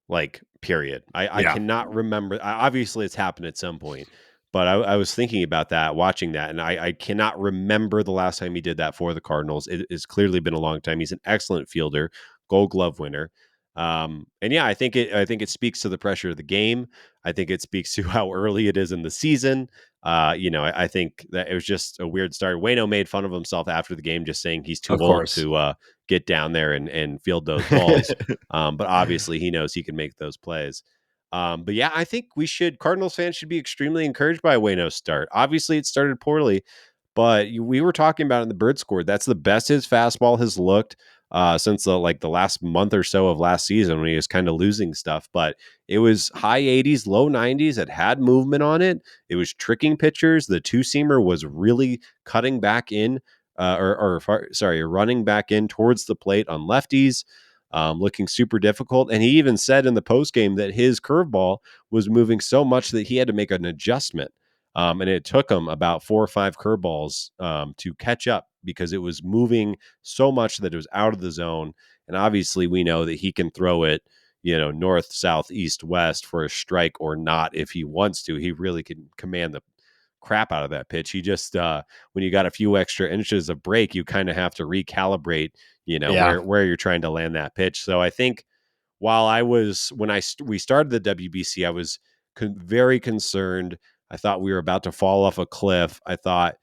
like period. I Yeah, cannot remember. Obviously, it's happened at some point, but I was thinking about that, watching that, and I cannot remember the last time he did that for the Cardinals. It has clearly been a long time. He's an excellent fielder, Gold Glove winner. And yeah, I think it speaks to the pressure of the game. I think it speaks to how early it is in the season. I think that it was just a weird start. Wayno made fun of himself after the game, just saying he's too of old course. to get down there and field those balls. But obviously, he knows he can make those plays. But yeah, I think Cardinals fans should be extremely encouraged by Wayno's start. Obviously, it started poorly, but we were talking about it in the bird score. That's the best his fastball has looked since the last month or so of last season, when he was kind of losing stuff. But it was high 80s, low 90s. It had movement on it. It was tricking pitchers. The two seamer was really cutting back in, running back in towards the plate on lefties. Looking super difficult. And he even said in the post game that his curveball was moving so much that he had to make an adjustment. And it took him about 4 or 5 curveballs to catch up, because it was moving so much that it was out of the zone. And obviously, we know that he can throw it, north, south, east, west for a strike or not if he wants to. He really can command the crap out of that pitch. He just when you got a few extra inches of break, you kind of have to recalibrate, Yeah. where you're trying to land that pitch. So I think while I was when we started the WBC, I was very concerned. I thought we were about to fall off a cliff. I thought,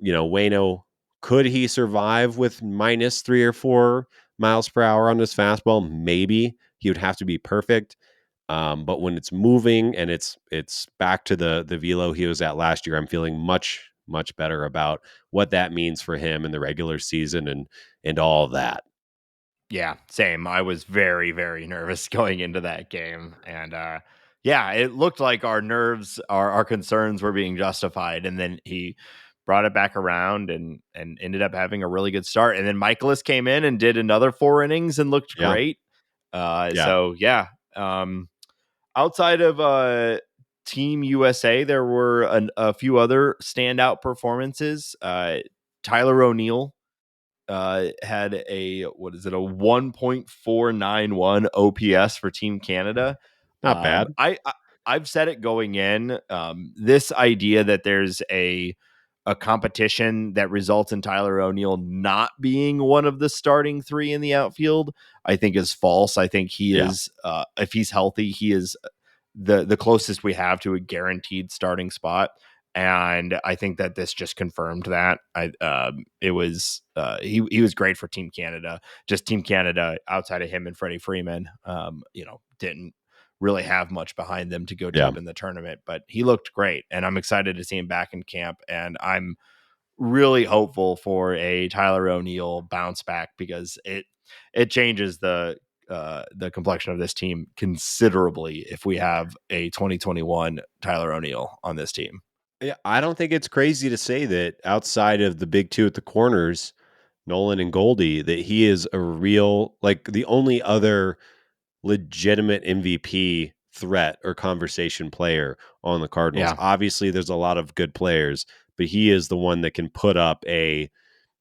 Waino, could he survive with minus 3 or 4 miles per hour on his fastball? Maybe. He would have to be perfect. But when it's moving and it's back to the velo he was at last year, I'm feeling much better about what that means for him in the regular season and all of that. Yeah, same. I was very, very nervous going into that game. And yeah, it looked like our nerves, our concerns were being justified. And then he brought it back around and ended up having a really good start. And then Michaelis came in and did another 4 innings and looked Yeah, great. yeah, So yeah. Outside of Team USA, there were a few other standout performances. Tyler O'Neill had a 1.491 OPS for Team Canada. not bad. I've said it going in. This idea that there's a competition that results in Tyler O'Neill not being one of the starting three in the outfield, I think is false. I think he Yeah, is, if he's healthy, he is the closest we have to a guaranteed starting spot. And I think that this just confirmed that. It was he was great for Team Canada. Just Team Canada outside of him and Freddie Freeman, didn't really have much behind them to go yeah. deep in the tournament. But he looked great, and I'm excited to see him back in camp. And I'm really hopeful for a Tyler O'Neill bounce back because it changes the complexion of this team considerably if we have a 2021 Tyler O'Neill on this team. Yeah, I don't think it's crazy to say that outside of the big two at the corners, Nolan and Goldie, that he is a real, like, the only other legitimate MVP threat or conversation player on the Cardinals. Yeah, Obviously, there's a lot of good players, but he is the one that can put up a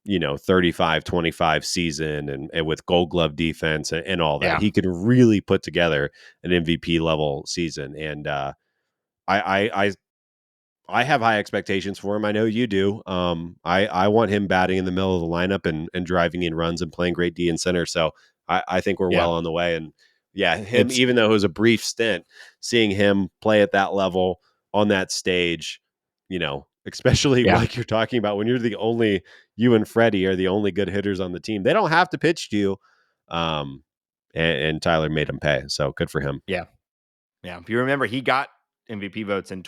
35-25 season and with Gold Glove defense and all that. yeah, He can really put together an MVP level season. And I I have high expectations for him. I know you do. I want him batting in the middle of the lineup and driving in runs and playing great D in center. So I think we're yeah. well on the way. And yeah, him, It's even though it was a brief stint, seeing him play at that level on that stage, especially yeah, like you're talking about when you and Freddie are the only good hitters on the team. They don't have to pitch to you. Um, and Tyler made him pay. So good for him. yeah, yeah. If you remember, he got MVP votes in Yeah.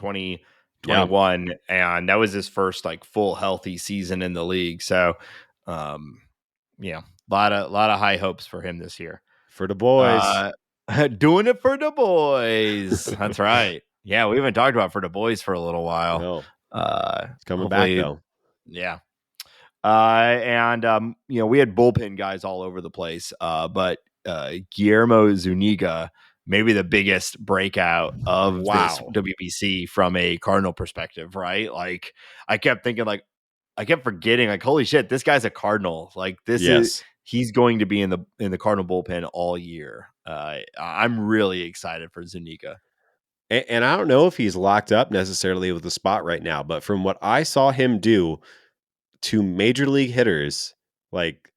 2021, and that was his first like full healthy season in the league. So, um, yeah, a lot of high hopes for him this year. For the boys. Uh, doing it for the boys. That's right. Yeah, we haven't talked about for the boys for a little while. No, it's coming back Hopefully, though. yeah. And we had bullpen guys all over the place. But Guillermo Zuniga, maybe the biggest breakout of this Wow. WBC from a Cardinal perspective, right? Like I kept thinking, like I kept forgetting, like holy shit, this guy's a Cardinal. Like Yes. he's going to be in the Cardinal bullpen all year. I'm really excited for Zuniga. And I don't know if he's locked up necessarily with the spot right now, but from what I saw him do to major league hitters, like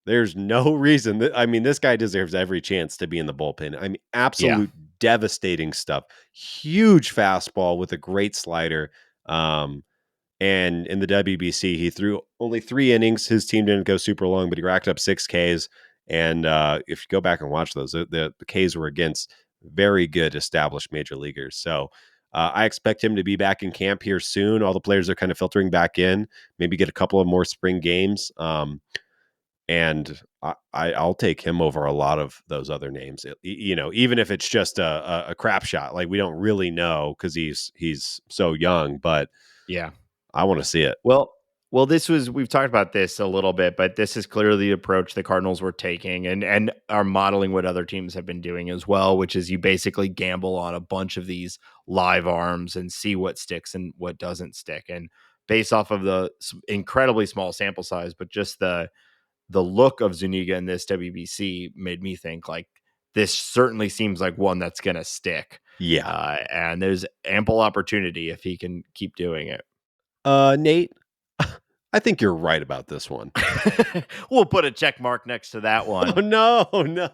there's no reason that, I mean, this guy deserves every chance to be in the bullpen. I mean, Yeah, absolute devastating stuff. Huge fastball with a great slider. Um, And in the WBC, he threw only 3 innings. His team didn't go super long, but he racked up 6 Ks. And if you go back and watch those, the Ks were against very good established major leaguers. So I expect him to be back in camp here soon. All the players are kind of filtering back in, maybe get a couple of more spring games. And I'll take him over a lot of those other names. Even if it's just a crap shot, like we don't really know because he's so young, but yeah. I want to see it. Well, we've talked about this a little bit, but this is clearly the approach the Cardinals were taking and are modeling what other teams have been doing as well, which is you basically gamble on a bunch of these live arms and see what sticks and what doesn't stick. And based off of the incredibly small sample size, but just the look of Zuniga in this WBC made me think like this certainly seems like one that's going to stick. Yeah. And there's ample opportunity if he can keep doing it. Nate, I think you're right about this one. We'll put a check mark next to that one. Oh, no.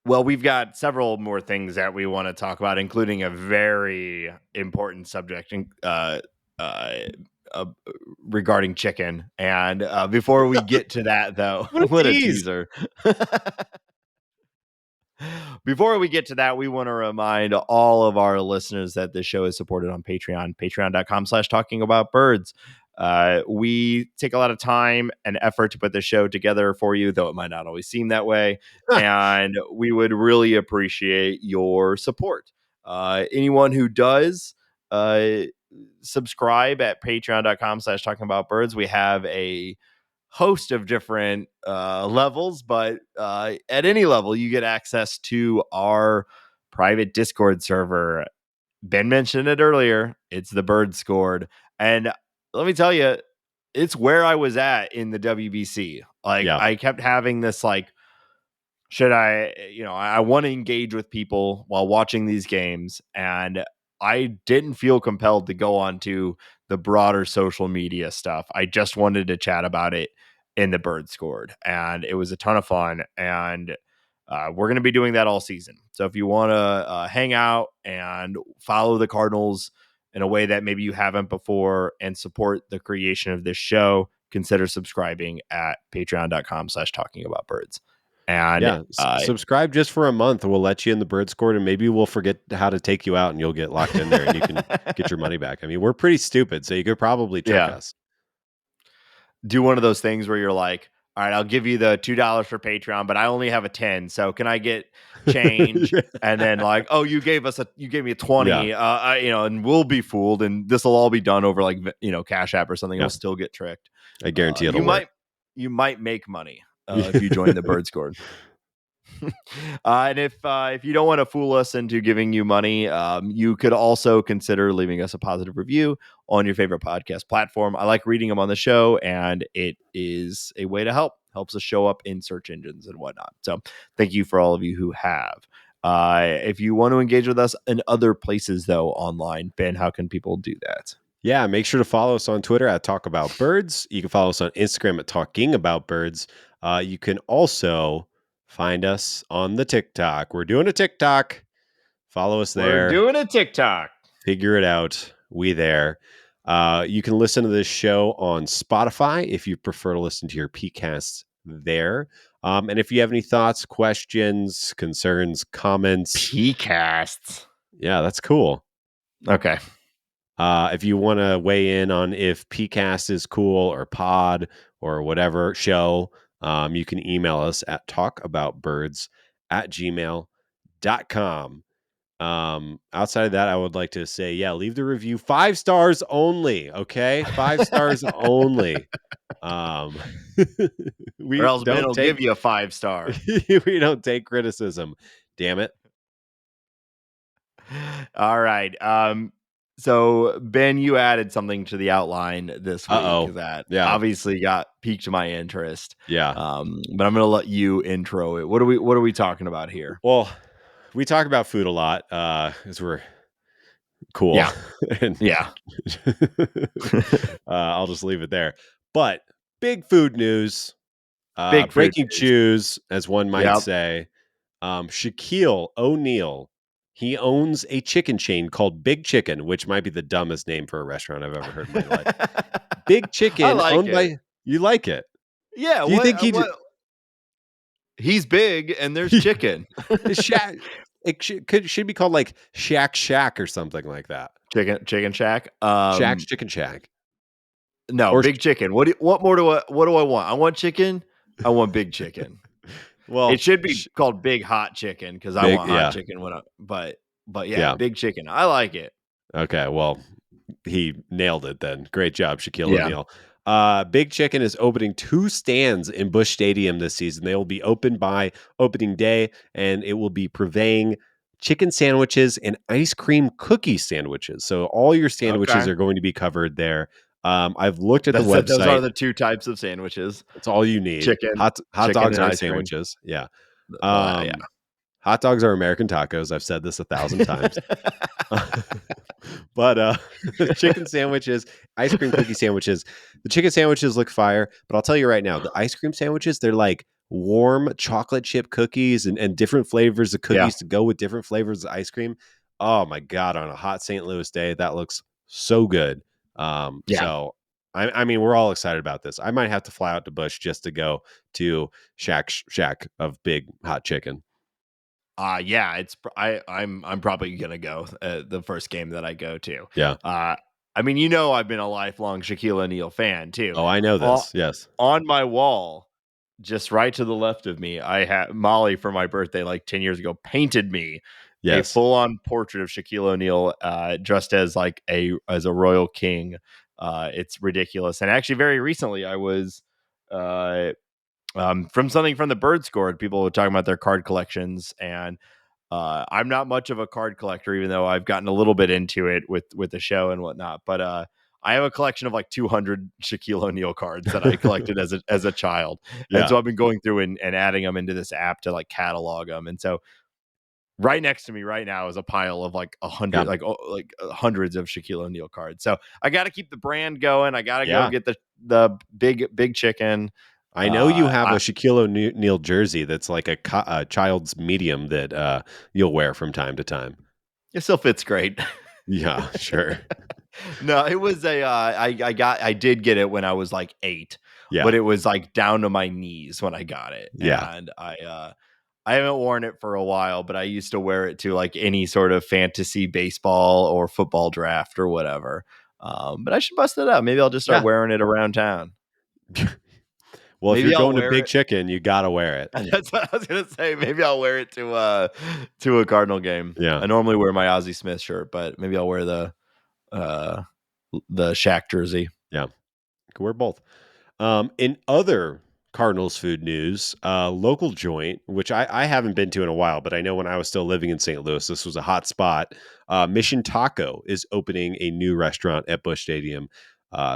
Well, we've got several more things that we want to talk about, including a very important subject uh, uh, regarding chicken. And before we get to that, though, What a what a tease. teaser. Before we get to that, we want to remind all of our listeners that this show is supported on Patreon, patreon.com/talking about birds. We take a lot of time and effort to put the show together for you, though it might not always seem that way. And we would really appreciate your support. Anyone who does subscribe at patreon.com/talking about birds, we have a host of different levels, but at any level, you get access to our private Discord server. Ben mentioned it earlier. It's the Bird Scored. And let me tell you, it's where I was at in the WBC. Like, Yeah. I kept having this, like, should I want to engage with people while watching these games. And I didn't feel compelled to go on to the broader social media stuff. I just wanted to chat about it in the Bird Scored. And it was a ton of fun. And we're going to be doing that all season. So if you want to hang out and follow the Cardinals in a way that maybe you haven't before and support the creation of this show, consider subscribing at patreon.com/talking about birds. And Yeah, subscribe just for a month. We'll let you in the Bird Scored, and maybe we'll forget how to take you out, and you'll get locked in there, and you can get your money back. I mean, we're pretty stupid, so you could probably trick us. Do one of those things where you're like, all right, I'll give you the $2 for Patreon, but I only have a 10. So can I get change? And then like, oh, you gave me a 20, and we'll be fooled. And this will all be done over like, Cash App or something. Yeah. You'll still get tricked. I guarantee it'll work. You might make money if you join the Bird Scored. And if you don't want to fool us into giving you money, you could also consider leaving us a positive review on your favorite podcast platform. I like reading them on the show, and it is a way to helps us show up in search engines and whatnot. So thank you for all of you who have. If you want to engage with us in other places, though, online, Ben, how can people do that? Yeah, make sure to follow us on Twitter at Talk About Birds. You can follow us on Instagram at Talking About Birds. You can also find us on the TikTok. We're doing a TikTok. Follow us there. We're doing a TikTok. Figure it out. We there. You can listen to this show on Spotify if you prefer to listen to your PCasts there. And if you have any thoughts, questions, concerns, comments. PCasts. Yeah, that's cool. Okay. If you want to weigh in on if PCast is cool or pod or whatever show, you can email us at talkaboutbirds@gmail.com. Outside of that, I would like to say, leave the review 5 stars only. Okay. 5 stars only. We or else Ben don't will give you a 5-star. We don't take criticism. Damn it. All right. So Ben, you added something to the outline this week that obviously piqued my interest. Yeah. But I'm gonna let you intro it. What are we talking about here? Well, we talk about food a lot, because we're cool. Yeah. And yeah. I'll just leave it there. But big food news. Big breaking food news, as one might say. Shaquille O'Neal. He owns a chicken chain called Big Chicken, which might be the dumbest name for a restaurant I've ever heard in my life. Big Chicken, owned by... You like it? Yeah. Do you think he's big and there's chicken? Shaq, it should be called like Shack or something like that. Chicken Shack. Shack's Chicken Shack. No, or Big Chicken. What more do I want? I want chicken. I want Big Chicken. Well, it should be called Big Hot Chicken because I want hot chicken but Big Chicken. I like it. Okay, well, he nailed it then. Great job, Shaquille O'Neal. Big Chicken is opening 2 stands in Busch Stadium this season. They will be open by opening day, and it will be purveying chicken sandwiches and ice cream cookie sandwiches. So all your sandwiches are going to be covered there. I've looked at the website. Those are the 2 types of sandwiches. That's all you need. Chicken, hot dogs and sandwiches. Yeah. hot dogs are American tacos. I've said this 1,000 times. But chicken sandwiches, ice cream cookie sandwiches. The chicken sandwiches look fire, but I'll tell you right now, the ice cream sandwiches, they're like warm chocolate chip cookies and different flavors of cookies to go with different flavors of ice cream. Oh my God, on a hot St. Louis day, that looks so good. So I mean, we're all excited about this. I might have to fly out to Bush just to go to Shack of big hot chicken. I'm probably gonna go the first game that I go to. Yeah. I mean, I've been a lifelong Shaquille O'Neal fan too. Oh, I know On, this. Yes. on my wall, just right to the left of me, I had Molly for my birthday like 10 years ago painted me a Yes. full-on portrait of Shaquille O'Neal, dressed as like as a royal king. It's ridiculous. And actually, very recently, I was from something from the Bird Scored. People were talking about their card collections, and I'm not much of a card collector, even though I've gotten a little bit into it with the show and whatnot. But I have a collection of like 200 Shaquille O'Neal cards that I collected as a child, and Yeah. so I've been going through and adding them into this app to like catalog them. And so right next to me right now is a pile of like 100, hundreds of Shaquille O'Neal cards. So I got to keep the brand going. I got to go get the big chicken. I know you have a Shaquille O'Neal jersey that's like a child's medium that you'll wear from time to time. It still fits great. Yeah, sure. No, it was I did get it when I was like 8. Yeah. But it was like down to my knees when I got it. Yeah. And I haven't worn it for a while, but I used to wear it to like any sort of fantasy baseball or football draft or whatever. But I should bust it up. Maybe I'll just start wearing it around town. Well, if you're going to Big Chicken, you got to wear it. That's what I was going to say. Maybe I'll wear it to a Cardinal game. Yeah. I normally wear my Ozzie Smith shirt, but maybe I'll wear the Shaq jersey. Yeah. Could wear both. In other Cardinals food news, local joint, which I haven't been to in a while, but I know when I was still living in St. Louis, this was a hot spot. Mission Taco is opening a new restaurant at Busch Stadium.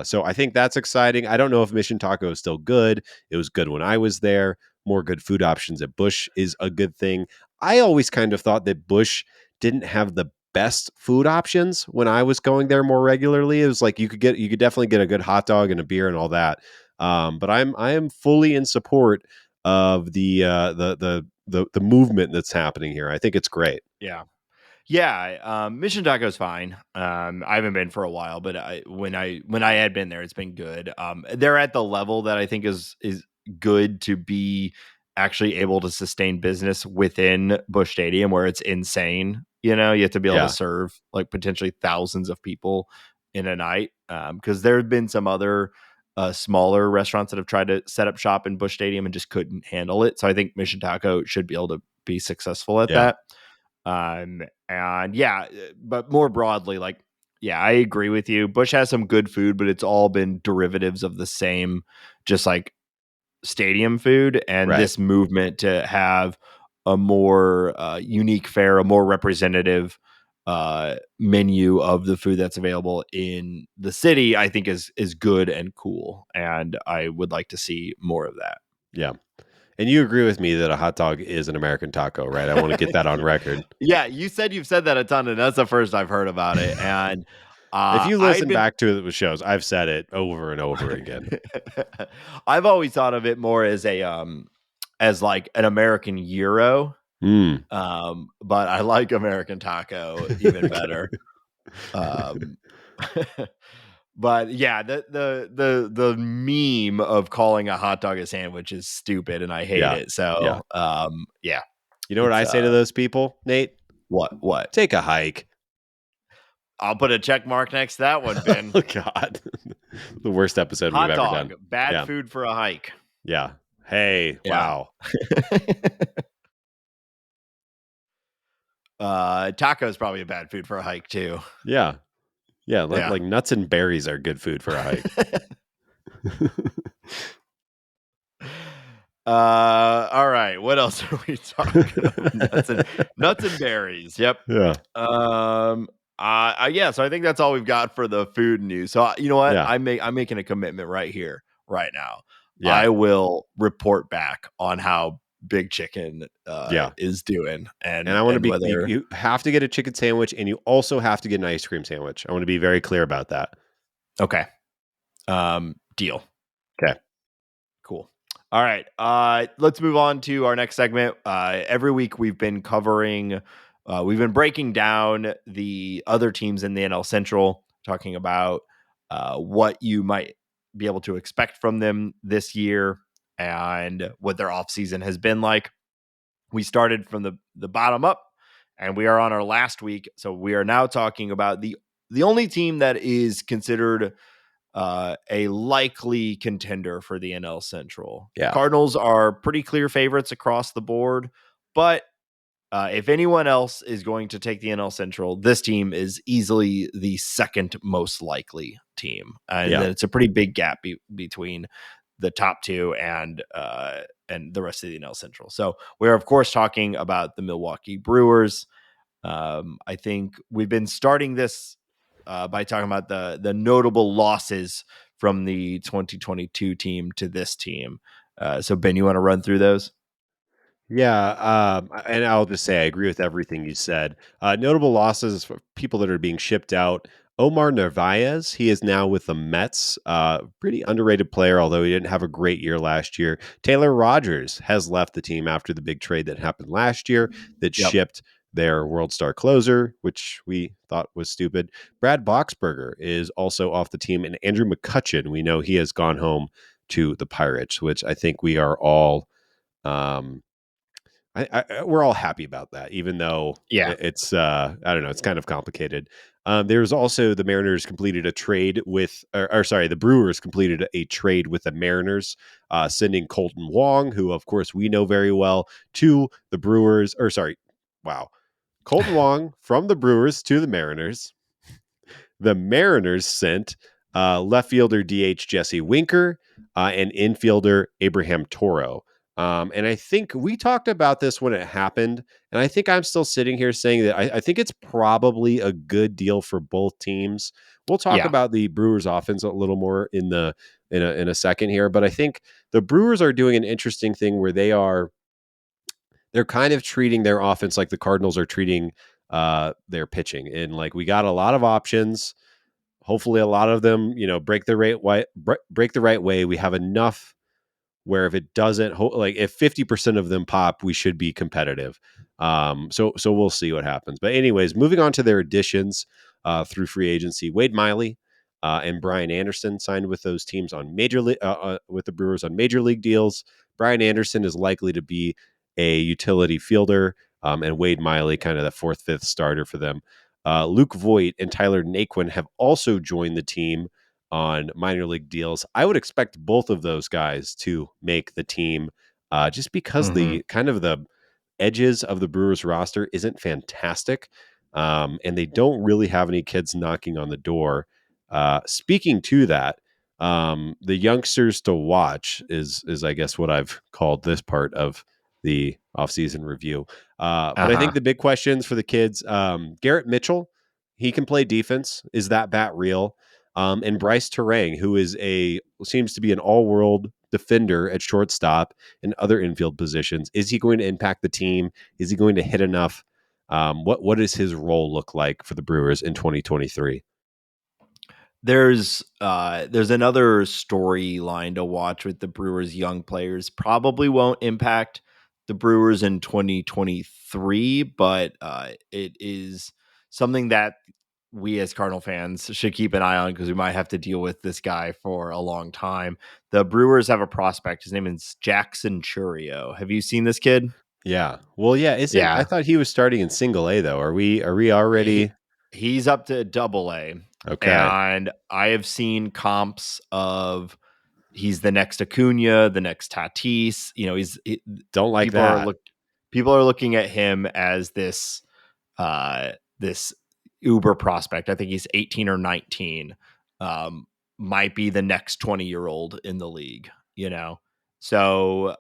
So I think that's exciting. I don't know if Mission Taco is still good. It was good when I was there. More good food options at Busch is a good thing. I always kind of thought that Busch didn't have the best food options when I was going there more regularly. It was like you could definitely get a good hot dog and a beer and all that. But I am fully in support of the movement that's happening here. I think it's great. Yeah. Mission Taco's fine. I haven't been for a while, but when I had been there, it's been good. They're at the level that I think is good to be actually able to sustain business within Busch Stadium, where it's insane. You have to be able to serve like potentially thousands of people in a night. Because there have been some other smaller restaurants that have tried to set up shop in Busch Stadium and just couldn't handle it. So I think Mission Taco should be able to be successful at that. But more broadly, I agree with you. Busch has some good food, but it's all been derivatives of the same, just like stadium food. And this movement to have a more unique fare, a more representative menu of the food that's available in the city, I think is good and cool. And I would like to see more of that. Yeah. And you agree with me that a hot dog is an American taco, right? I want to get that on record. Yeah, you've said that a ton, and that's the first I've heard about it. And if you listen back to the shows, I've said it over and over again. I've always thought of it more as as like an American gyro. But I like American taco even better. But yeah, the meme of calling a hot dog a sandwich is stupid, and I hate it. So yeah. You know what I say to those people, Nate? What? Take a hike. I'll put a check mark next to that one, Ben. Oh God, the worst episode we've ever done. Bad food for a hike. Yeah. Hey. Yeah. Wow. Taco is probably a bad food for a hike too. Yeah. Like nuts and berries are good food for a hike. All right. What else are we talking about? Nuts and berries. Yep. Yeah. So I think that's all we've got for the food news. So you know what? Yeah. I'm making a commitment right here, right now. Yeah. I will report back on how Big Chicken Yeah. is doing, And and I want to be whether you have to get a chicken sandwich, and you also have to get an ice cream sandwich. I want to be very clear about that. okay, deal. Okay. Cool. All right. Let's move on to our next segment. Every week we've been breaking down the other teams in the NL Central, talking about what you might be able to expect from them this year and what their offseason has been like. We started from the bottom up, and we are on our last week. So we are now talking about the only team that is considered a likely contender for the NL Central. Yeah. Cardinals are pretty clear favorites across the board, but if anyone else is going to take the NL Central, this team is easily the second most likely team, and Yeah. then it's a pretty big gap between the top two and the rest of the NL Central. So we're of course talking about the Milwaukee Brewers. I think we've been starting this by talking about the notable losses from the 2022 team to this team. So Ben, you want to run through those? Yeah, and I'll just say I agree with everything you said. Notable losses for people that are being shipped out. Omar Narvaez, he is now with the Mets. Pretty underrated player, although he didn't have a great year last year. Taylor Rogers has left the team after the big trade that happened last year that Yep. shipped their World Star closer, which we thought was stupid. Brad Boxberger is also off the team, and Andrew McCutchen, we know he has gone home to the Pirates, which I think we are all um, we're all happy about that, even though Yeah. it's I don't know, it's kind of complicated. There's also the Mariners completed a trade with, or sorry, the Brewers completed a trade with the Mariners, sending Colton Wong, who of course we know very well, to the Brewers. Or sorry, wow, Colton Wong from the Brewers to the Mariners. The Mariners sent left fielder DH Jesse Winker and infielder Abraham Toro. And I think we talked about this when it happened. And I think I'm still sitting here saying that I think it's probably a good deal for both teams. We'll talk Yeah. about the Brewers offense a little more in a second here. But I think the Brewers are doing an interesting thing where they're kind of treating their offense like the Cardinals are treating their pitching. And like we got a lot of options. Hopefully, a lot of them, break the right way. We have enough where if it doesn't, like if 50% of them pop, we should be competitive. So we'll see what happens. But anyways, moving on to their additions through free agency, Wade Miley and Brian Anderson signed with those teams on with the Brewers on major league deals. Brian Anderson is likely to be a utility fielder, and Wade Miley kind of the fourth, fifth starter for them. Luke Voigt and Tyler Naquin have also joined the team on minor league deals. I would expect both of those guys to make the team, just because Mm-hmm. the kind of the edges of the Brewers roster isn't fantastic, and they don't really have any kids knocking on the door. Speaking to that, the youngsters to watch is I guess what I've called this part of the offseason review. But I think Uh-huh. the big questions for the kids, Garrett Mitchell, he can play defense. Is that bat real? And Bryce Terang, who seems to be an all-world defender at shortstop and other infield positions. Is he going to impact the team? Is he going to hit enough? What does his role look like for the Brewers in 2023? There's another storyline to watch with the Brewers young players. Probably won't impact the Brewers in 2023, but it is something that we as Cardinal fans should keep an eye on because we might have to deal with this guy for a long time. The Brewers have a prospect. His name is Jackson Churio. Have you seen this kid? Yeah. Well, yeah. Isn't I Yeah. thought he was starting in Single A though? Are we already He's up to Double A, okay? and I have seen comps of he's the next Acuna, the next Tatis. You know, Don't like people are that. people are looking at him as this uber prospect. I think he's 18 or 19. Um, might be the next 20-year-old in the league. You know, so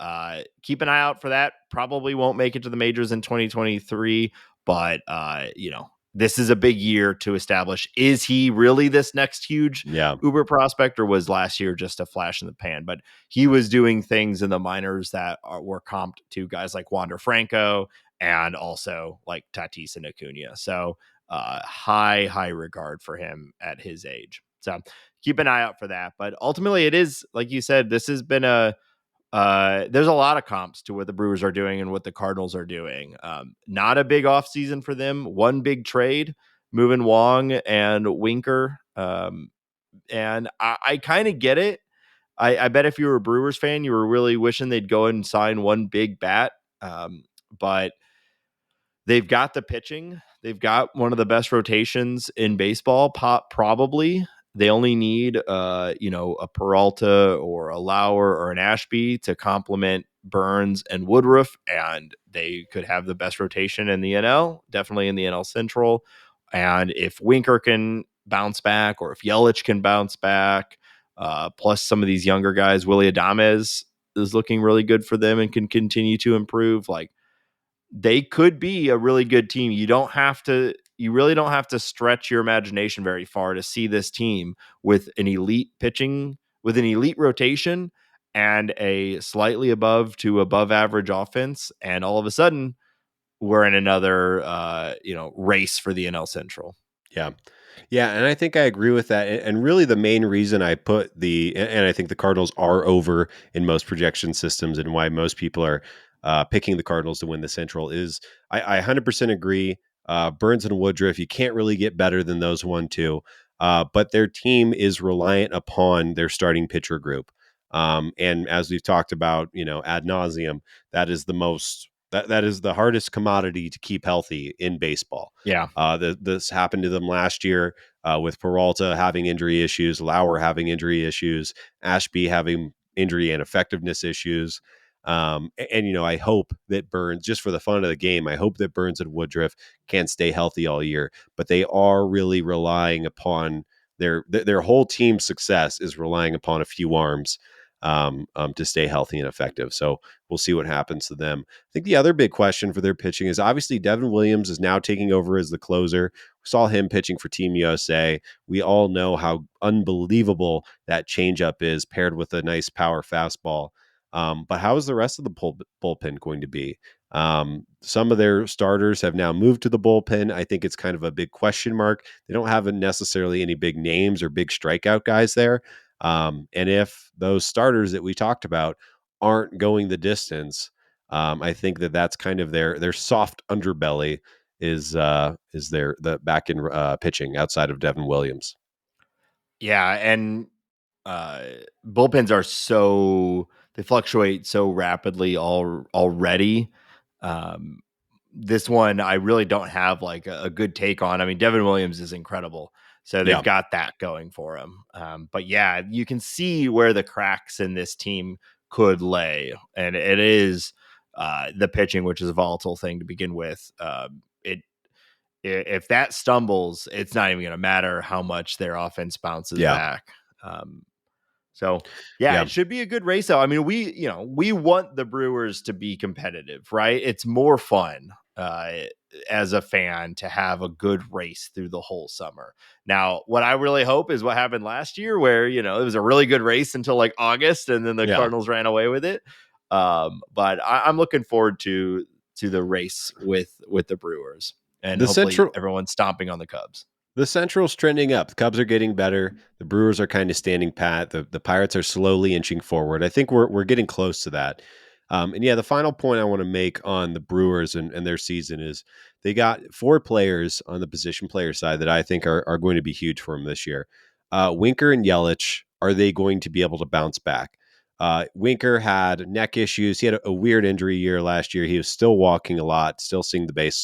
keep an eye out for that. Probably won't make it to the majors in 2023, but this is a big year to establish, is he really this next huge Yeah. uber prospect, or was last year just a flash in the pan? But he was doing things in the minors that were comped to guys like Wander Franco and also like Tatis and Acuna. So high regard for him at his age. So keep an eye out for that. But ultimately, it is, like you said, this has been there's a lot of comps to what the Brewers are doing and what the Cardinals are doing. Not a big offseason for them. One big trade, moving Wong and Winker. And I kind of get it. I bet if you were a Brewers fan, you were really wishing they'd go and sign one big bat. But they've got the pitching. They've got one of the best rotations in baseball, probably. They only need, a Peralta or a Lauer or an Ashby to complement Burns and Woodruff, and they could have the best rotation in the NL, definitely in the NL Central. And if Winker can bounce back, or if Yelich can bounce back, plus some of these younger guys, Willie Adames is looking really good for them and can continue to improve. Like, they could be a really good team. You really don't have to stretch your imagination very far to see this team with an elite pitching, with an elite rotation and a slightly above to above average offense. And all of a sudden we're in another, race for the NL Central. Yeah. Yeah, and I think I agree with that. And really the main reason I put and I think the Cardinals are over in most projection systems, and why most people are picking the Cardinals to win the Central is I 100% agree. Burns and Woodruff, you can't really get better than those 1-2. But their team is reliant upon their starting pitcher group. And as we've talked about, ad nauseum, that is that is the hardest commodity to keep healthy in baseball. Yeah. This happened to them last year with Peralta having injury issues, Lauer having injury issues, Ashby having injury and effectiveness issues. I hope that Burns, just for the fun of the game, I hope that Burns and Woodruff can stay healthy all year. But they are really relying upon their whole team's success is relying upon a few arms to stay healthy and effective. So we'll see what happens to them. I think the other big question for their pitching is obviously Devin Williams is now taking over as the closer. We saw him pitching for Team USA. We all know how unbelievable that changeup is paired with a nice power fastball. But how is the rest of the bullpen going to be? Some of their starters have now moved to the bullpen. I think it's kind of a big question mark. They don't have necessarily any big names or big strikeout guys there. And if those starters that we talked about aren't going the distance, I think that's kind of their soft underbelly is the back end pitching outside of Devin Williams. Yeah, and bullpens are they fluctuate so rapidly already. This one I really don't have like a good take on. I mean, Devin Williams is incredible, so they've got that going for him. But yeah, you can see where the cracks in this team could lay, and it is the pitching, which is a volatile thing to begin with. If that stumbles, it's not even going to matter how much their offense bounces back. So it should be a good race though. I mean, we want the Brewers to be competitive, right? It's more fun as a fan to have a good race through the whole summer. Now, what I really hope is what happened last year, where it was a really good race until like August, and then the Cardinals ran away with it. But I'm looking forward to the race with the Brewers, and hopefully everyone's stomping on the Cubs. The Central's trending up. The Cubs are getting better. The Brewers are kind of standing pat. The Pirates are slowly inching forward. I think we're getting close to that. The final point I want to make on the Brewers and their season is they got 4 players on the position player side that I think are going to be huge for them this year. Winker and Yelich, are they going to be able to bounce back? Winker had neck issues. He had a weird injury year last year. He was still walking a lot, still seeing the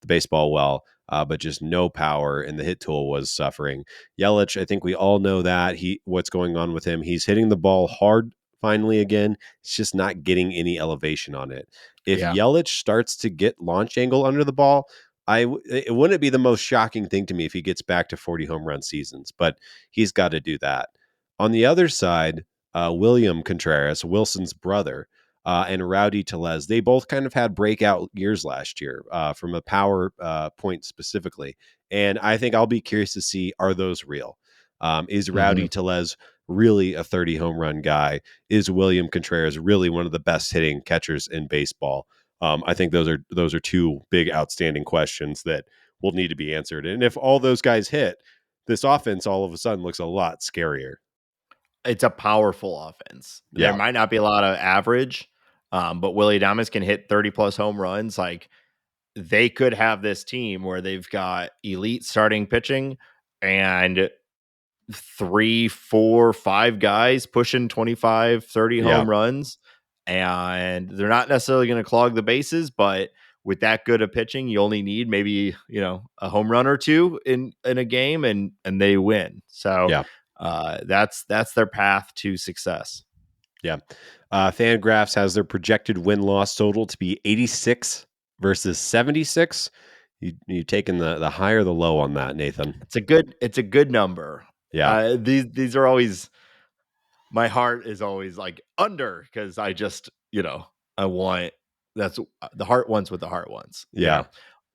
baseball well. But just no power, and the hit tool was suffering. Yelich, I think we all know that what's going on with him. He's hitting the ball hard finally again. It's just not getting any elevation on it. If Yelich starts to get launch angle under the ball, it wouldn't be the most shocking thing to me if he gets back to 40 home run seasons, but he's got to do that. On the other side, William Contreras, Wilson's brother, and Rowdy Tellez. They both kind of had breakout years last year from a power point specifically. And I think I'll be curious to see, are those real? Is Rowdy Tellez really a 30 home run guy? Is William Contreras really one of the best hitting catchers in baseball? I think those are two big outstanding questions that will need to be answered. And if all those guys hit, this offense all of a sudden looks a lot scarier. It's a powerful offense. There Yeah. might not be a lot of average, but Willie Adames can hit 30 plus home runs. Like, they could have this team where they've got elite starting pitching and 3, 4, 5 guys pushing 25, 30 Yeah. home runs. And they're not necessarily going to clog the bases, but with that good of pitching, you only need maybe, a home run or two in a game, and they win. So Yeah. that's their path to success. Yeah. Fangraphs has their projected win-loss total to be 86 versus 76. You taking the high or the low on that, Nathan? It's a good number. Yeah. These are always, my heart is always like under, because I just, I want, that's the heart wants what the heart wants. Yeah.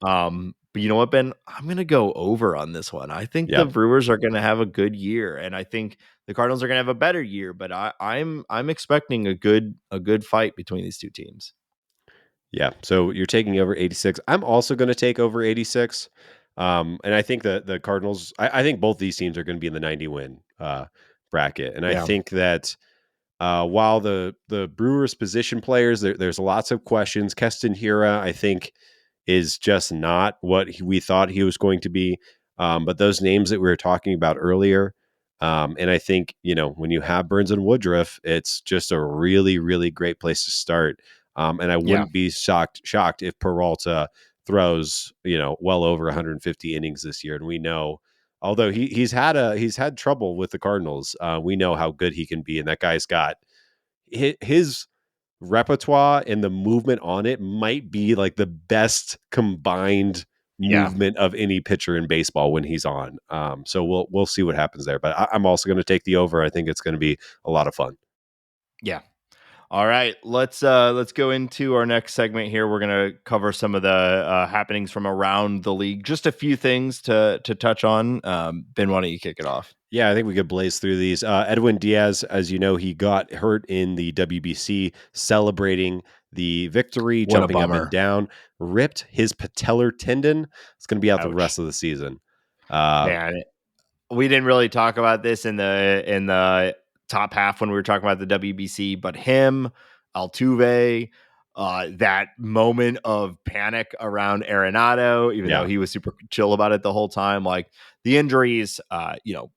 But you know what, Ben? I'm gonna go over on this one. I think the Yeah. Brewers are gonna have a good year, and I think the Cardinals are gonna have a better year. But I'm expecting a good fight between these two teams. Yeah. So you're taking over 86. I'm also going to take over 86. And I think the Cardinals, I think both these teams are going to be in the 90 win bracket. And I Yeah, think that while the Brewers position players, there's lots of questions. Keston Hiura, I think, is just not what we thought he was going to be. But those names that we were talking about earlier, and I think, when you have Burns and Woodruff, it's just a really, really great place to start. And I yeah, wouldn't be shocked if Peralta throws, well over 150 innings this year. And we know, although he's had trouble with the Cardinals, we know how good he can be. And that guy's got his repertoire and the movement on it might be like the best combined yeah, movement of any pitcher in baseball when he's on. So we'll see what happens there. But I'm also going to take the over. I think it's going to be a lot of fun. yeah. All right, let's go into our next segment here. We're gonna cover some of the happenings from around the league. Just a few things to touch on. Ben, why don't you kick it off? Yeah, I think we could blaze through these. Edwin Diaz, as you know, he got hurt in the WBC celebrating the victory, What a jumping up and bummer. down, ripped his patellar tendon. It's going to be out the rest Ouch, of the season. Uh, man. We didn't really talk about this in the top half when we were talking about the WBC, but him, Altuve, that moment of panic around Arenado, even though yeah, he was super chill about it the whole time. Like, the injuries,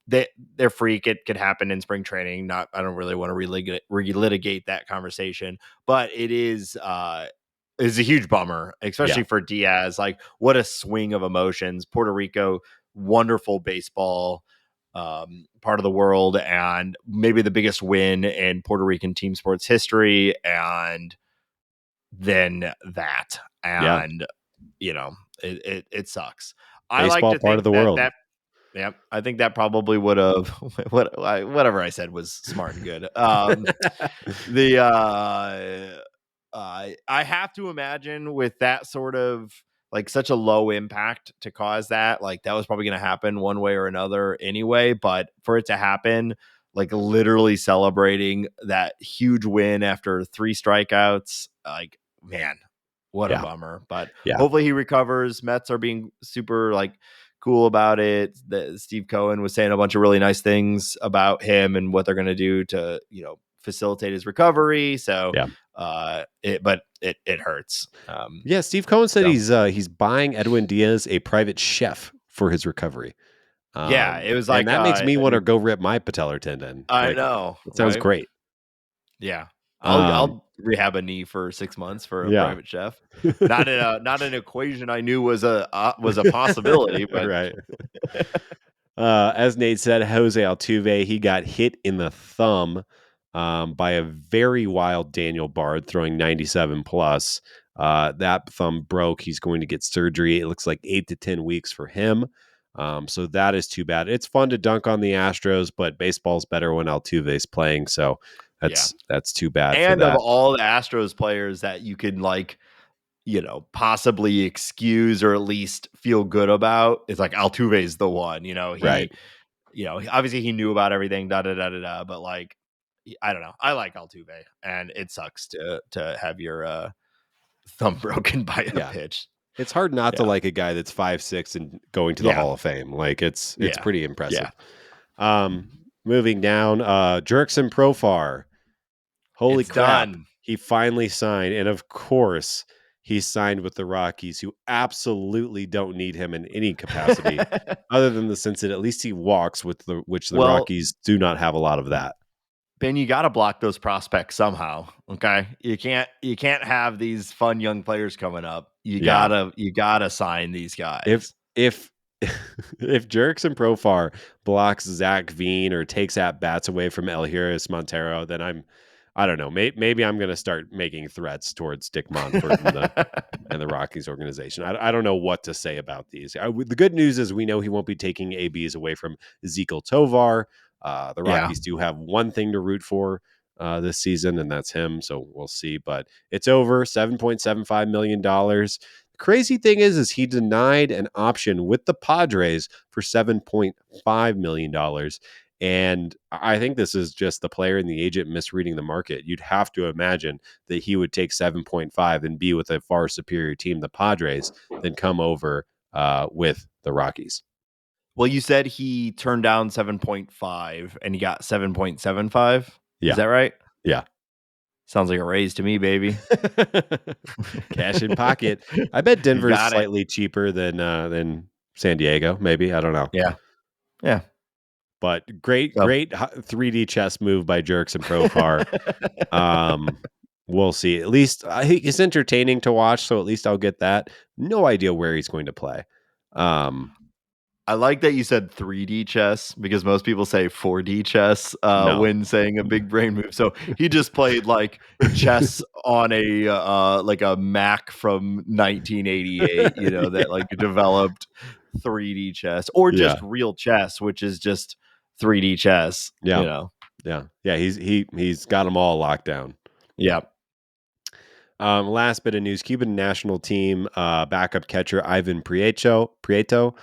they're freak. It could happen in spring training. I don't really want to relitigate that conversation, but it is a huge bummer, yeah, especially for Diaz. Like, what a swing of emotions. Puerto Rico, wonderful baseball part of the world, and maybe the biggest win in Puerto Rican team sports history. And then that, yeah. and it sucks. I like Baseball to part of think the world. yeah, I think that probably would have whatever I said was smart and good. The I have to imagine, with that sort of, like, such a low impact to cause that, like, that was probably going to happen one way or another anyway. But for it to happen, like, literally celebrating that huge win after 3 strikeouts, like, man, what a Yeah, bummer. But yeah, hopefully he recovers. Mets are being super, like, cool about it. Steve Cohen was saying a bunch of really nice things about him and what they're going to do to, facilitate his recovery. So, yeah. it hurts. Yeah, Steve Cohen said So he's buying Edwin Diaz a private chef for his recovery. yeah, it was And like, that makes me want to go rip my patellar tendon. I Like, know, that sounds right? great. Yeah. Um, I'll rehab a knee for 6 months for a yeah. private chef. Not an equation I knew was a possibility, but Right. As Nate said, Jose Altuve, he got hit in the thumb by a very wild Daniel Bard throwing 97 plus. That thumb broke. He's going to get surgery. It looks like 8 to 10 weeks for him. So that is too bad. It's fun to dunk on the Astros, but baseball's better when Altuve's playing. So That's too bad for And of that. all the Astros players that you can possibly excuse or at least feel good about, it's like Altuve's the one. Right. Obviously he knew about everything, da da da da da. But I don't know. I like Altuve, and it sucks to have your thumb broken by a pitch. It's hard not to like a guy that's 5'6" and going to the Hall of Fame. Like it's pretty impressive. Moving down, Jurickson Profar. Holy It's crap. done. He finally signed. And of course, he signed with the Rockies, who absolutely don't need him in any capacity, other than the sense that at least he walks, which the Rockies do not have a lot of that. Ben, you got to block those prospects somehow. Okay, you can't have these fun young players coming up. You gotta sign these guys. If Jurickson Profar blocks Zach Veen or takes at bats away from Elhirris Montero, then I don't know. Maybe I'm going to start making threats towards Dick Monfort and the Rockies organization. I don't know what to say about these. The good news is we know he won't be taking ABs away from Ezekiel Tovar. The Rockies do have one thing to root for this season, and that's him. So we'll see. But it's over. $7.75 million. The crazy thing is he denied an option with the Padres for $7.5 million. And I think this is just the player and the agent misreading the market. You'd have to imagine that he would take 7.5 and be with a far superior team, the Padres, than come over with the Rockies. Well, you said he turned down 7.5 and he got 7.75. Yeah. Is that right? Yeah. Sounds like a raise to me, baby. Cash in pocket. I bet Denver's slightly cheaper than San Diego. Maybe, I don't know. Yeah. But great 3D chess move by Jurickson Profar. We'll see. At least it's entertaining to watch, so at least I'll get that. No idea where he's going to play. I like that you said 3D chess because most people say 4D chess when saying a big brain move. So he just played like chess on a Mac from 1988, that developed 3D chess or just real chess, which is just 3D chess. Yeah. He's got them all locked down. Yeah. Last bit of news: Cuban national team backup catcher Ivan Prieto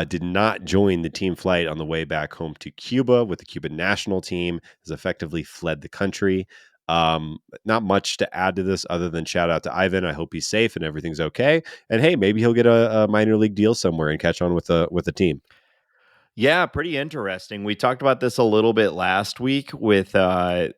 did not join the team flight on the way back home to Cuba with the Cuban national team. Has effectively fled the country. Not much to add to this other than shout out to Ivan. I hope he's safe and everything's okay. And hey, maybe he'll get a minor league deal somewhere and catch on with the team. Yeah, pretty interesting. We talked about this a little bit last week with the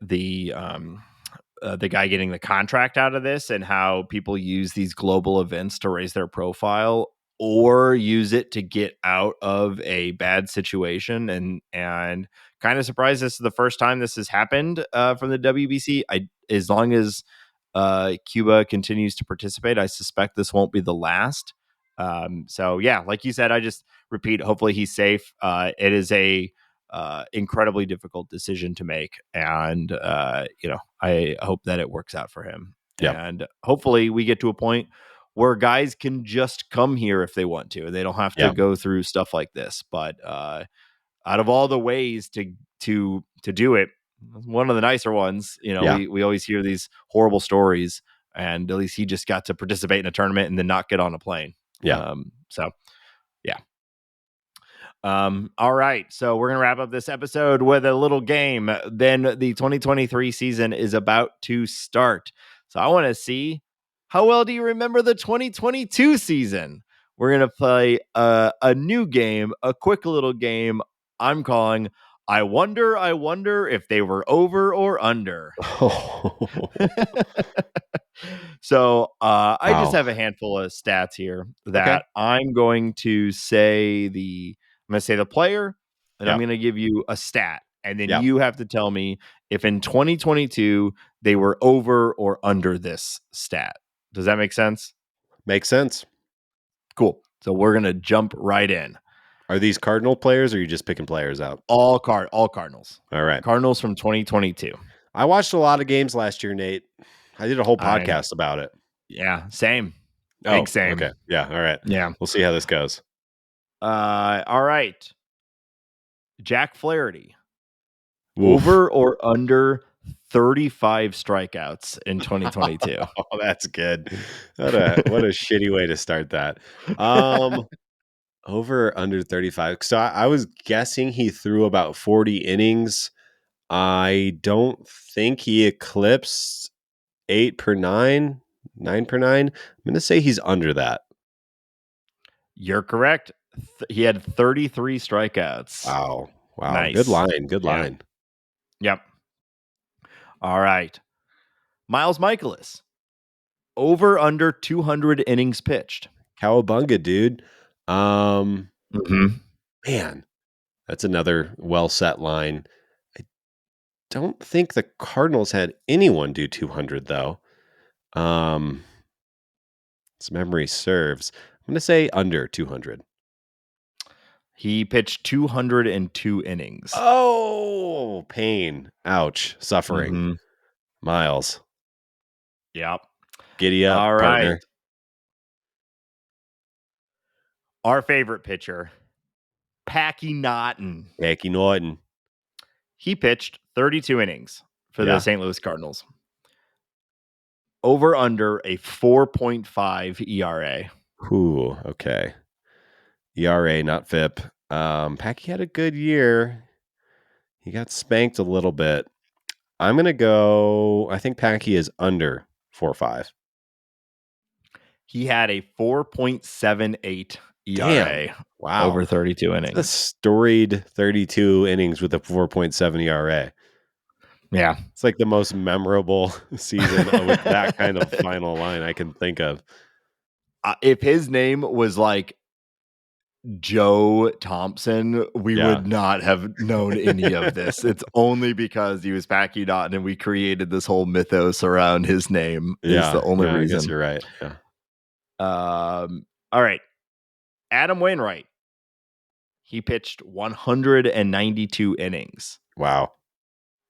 guy getting the contract out of this and how people use these global events to raise their profile or use it to get out of a bad situation. And kind of surprised this is the first time this has happened from the WBC. As long as Cuba continues to participate, I suspect this won't be the last. So yeah, like you said, I just repeat, hopefully he's safe. It is a incredibly difficult decision to make. And, I hope that it works out for him. Yep. And hopefully we get to a point where guys can just come here if they want to, and they don't have to go through stuff like this. But out of all the ways to do it, one of the nicer ones, we always hear these horrible stories, and at least he just got to participate in a tournament and then not get on a plane. Yeah. All right. So we're going to wrap up this episode with a little game. Then the 2023 season is about to start. So I want to see how well do you remember the 2022 season? We're going to play a new game, a quick little game I'm calling I wonder if they were over or under. So I just have a handful of stats here that I'm going to say the player, and I'm going to give you a stat, and then you have to tell me if in 2022 they were over or under this stat. Does that make sense? Makes sense. Cool. So we're going to jump right in. Are these Cardinal players, or are you just picking players out? All Cardinals. All right. Cardinals from 2022. I watched a lot of games last year, Nate. I did a whole podcast about it. Yeah, same. Big same. Okay. Yeah. All right. Yeah. We'll see how this goes. All right. Jack Flaherty. Over or under 35 strikeouts in 2022. Oh, that's good. What a shitty way to start that. Over under 35. So I was guessing he threw about 40 innings. I don't think he eclipsed 8 per 9, 9 per 9. I'm going to say he's under that. You're correct. He had 33 strikeouts. Wow. Nice. Good line. Good line. Yep. All right. Miles Michaelis. Over under 200 innings pitched. Cowabunga, dude. Mm-hmm. Man, that's another well set line. I don't think the Cardinals had anyone do 200 though. As memory serves, I'm going to say under 200. He pitched 202 innings. Oh, pain. Ouch. Suffering. Mm-hmm. Miles. Yep. Giddy up, All partner. right. Our favorite pitcher, Packy Naughton. Packy Naughton. He pitched 32 innings for the St. Louis Cardinals. Over under a 4.5 ERA. Ooh, okay. ERA, not FIP. Packy had a good year. He got spanked a little bit. I'm going to go, I think Packy is under 4.5. He had a 4.78 ERA. Damn. Wow. Over 32 innings. That's a storied 32 innings with a 4.7 ERA. Yeah. It's like the most memorable season with that kind of final line I can think of. If his name was like Joe Thompson, we would not have known any of this. It's only because he was Packy Naughton and we created this whole mythos around his name. Is the only reason. I guess you're right. Yeah. All right. Adam Wainwright. He pitched 192 innings. Wow.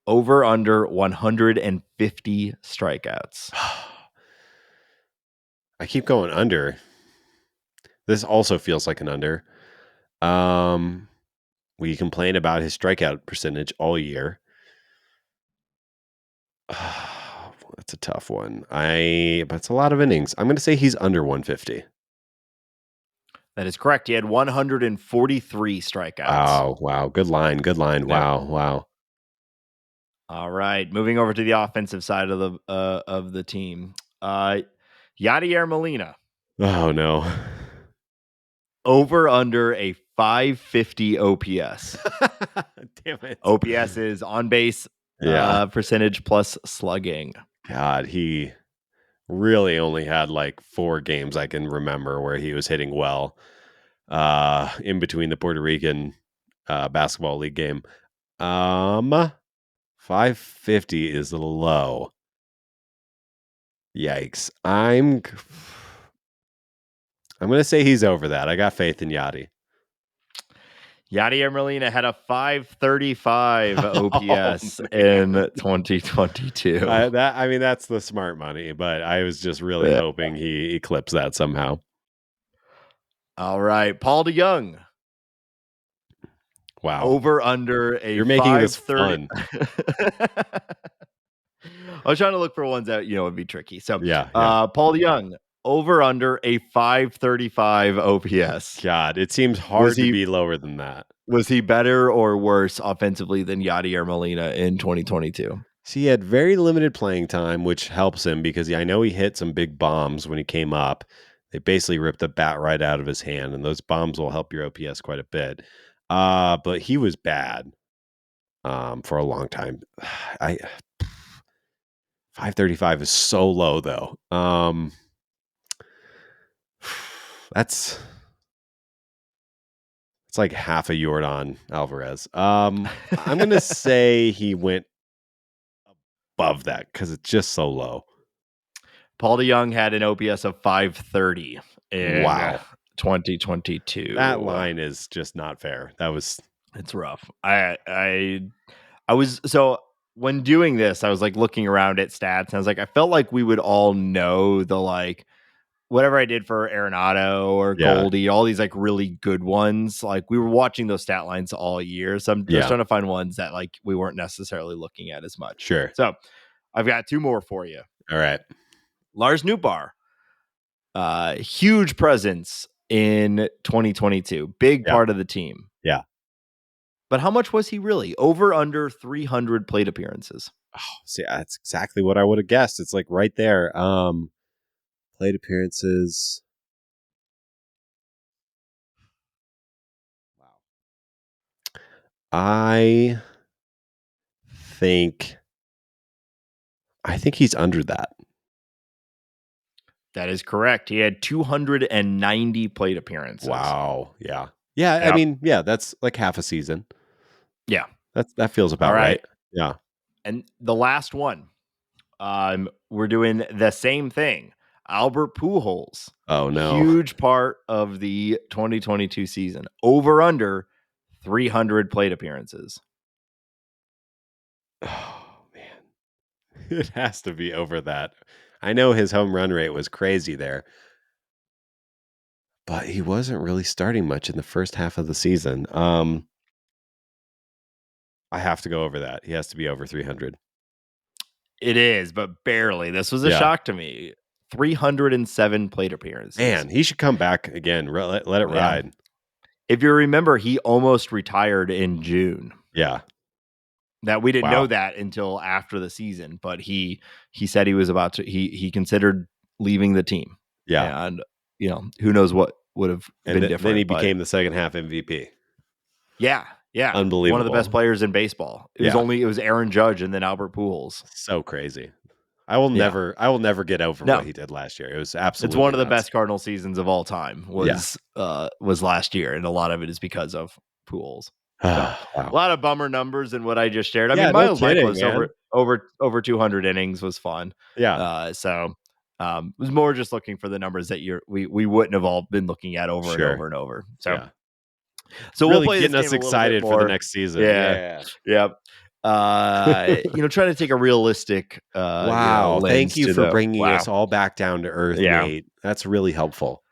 Over under 150 strikeouts. I keep going under. This also feels like an under. We complain about his strikeout percentage all year. That's a tough one. But it's a lot of innings. I'm going to say he's under 150. That is correct. He had 143 strikeouts. Oh, wow. Good line. Good line. Yep. Wow. All right. Moving over to the offensive side of the team. Yadier Molina. Oh, no. Over under a 550 OPS. Damn it. OPS is on base percentage plus slugging. God, he really only had like 4 games I can remember where he was hitting well in between the Puerto Rican basketball league game. 550 is low. Yikes. I'm going to say he's over that. I got faith in Yadi. Yadier Molina had a 535 OPS in 2022. That's the smart money, but I was just really hoping he eclipsed that somehow. All right, Paul DeYoung. Wow. Over under a You're making this fun. I was trying to look for ones that would be tricky. So Paul DeYoung. Over under a 535 OPS. God, it seems hard to be lower than that. Was he better or worse offensively than Yadier Molina in 2022? See, he had very limited playing time, which helps him because I know he hit some big bombs when he came up. They basically ripped the bat right out of his hand, and those bombs will help your OPS quite a bit. But he was bad for a long time. 535 is so low, though. It's like half a Yordan Alvarez. I'm going to say he went above that because it's just so low. Paul DeYoung had an OPS of 530 in 2022. That line is just not fair. It's rough. I was, so when doing this, I was like looking around at stats and I was like, I felt like we would all know the like whatever I did for Arenado or Goldie, all these like really good ones, like we were watching those stat lines all year. So I'm just trying to find ones that like we weren't necessarily looking at as much. Sure. So I've got two more for you. All right. Lars Nootbaar, huge presence in 2022, big part of the team. Yeah. But how much was he really? Over under 300 plate appearances. Oh, see, that's exactly what I would have guessed. It's like right there. Plate appearances. Wow. I think he's under that. That is correct. He had 290 plate appearances. Wow. Yeah. Yeah. Yep. I mean, yeah, that's like half a season. Yeah. That feels about right. Yeah. And the last one, we're doing the same thing. Albert Pujols. Oh, no. Huge part of the 2022 season. Over under 300 plate appearances. Oh, man. It has to be over that. I know his home run rate was crazy there, but he wasn't really starting much in the first half of the season. I have to go over that. He has to be over 300. It is, but barely. This was a shock to me. 307 plate appearances. Man, he should come back again. Let it ride. If you remember, he almost retired in June. Yeah. That we didn't know that until after the season, but he said he was about to, he considered leaving the team. Yeah. And, who knows what would have been different. Then he became the second half MVP. Yeah. Yeah. Unbelievable. One of the best players in baseball. It was Aaron Judge and then Albert Pujols. So crazy. I will never get over what he did last year. It was absolutely It's one of the best Cardinal seasons of all time was last year. And a lot of it is because of Pujols. So, a lot of bummer numbers in what I just shared. I mean, Miles Michaelis over 200 innings was fun. Yeah. So was more just looking for the numbers that we wouldn't have all been looking at over and over and over. So, so really we'll play getting this us game excited for the next season. Yeah. Trying to take a realistic. Thank you for bringing us all back down to earth, Nate. That's really helpful.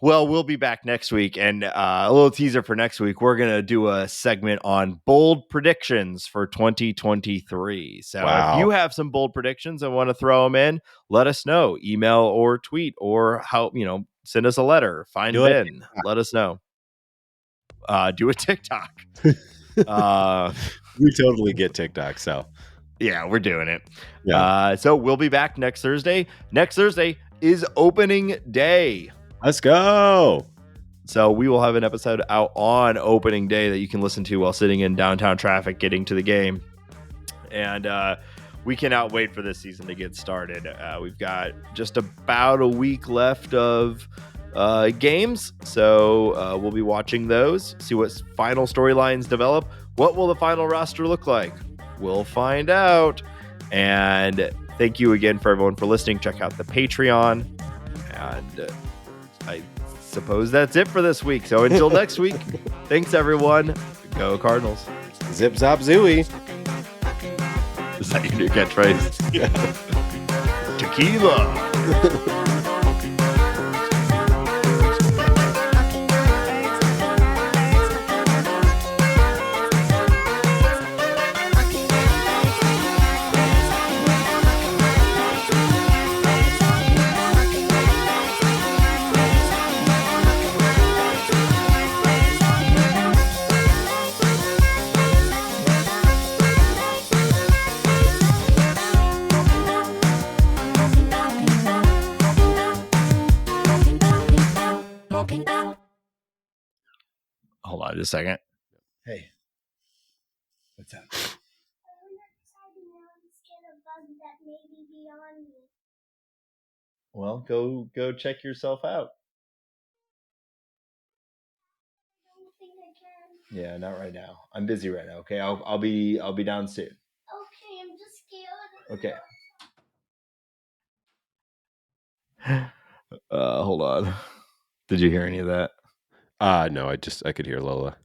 Well, we'll be back next week, and a little teaser for next week. We're going to do a segment on bold predictions for 2023. So if you have some bold predictions and want to throw them in, let us know. Email or tweet or send us a letter. Find Ben. Let us know. Do a TikTok. We totally get TikTok, so. Yeah, we're doing it. Yeah. So we'll be back next Thursday. Next Thursday is opening day. Let's go. So we will have an episode out on opening day that you can listen to while sitting in downtown traffic getting to the game. And we cannot wait for this season to get started. We've got just about a week left of games. So we'll be watching those, see what final storylines develop. What will the final roster look like? We'll find out. And thank you again for everyone for listening. Check out the Patreon. And I suppose that's it for this week. So until next week, thanks everyone. Go Cardinals. Zip zop zooey. Is that your new catchphrase? Yeah. Tequila. Hold on just a second. Hey. What's that? Well, go check yourself out. Yeah, not right now. I'm busy right now. Okay, I'll be down soon. Okay, I'm just scared. Okay. Hold on. Did you hear any of that? No, I could hear Lola.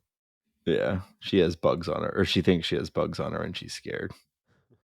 Yeah, she has bugs on her, or she thinks she has bugs on her, and she's scared.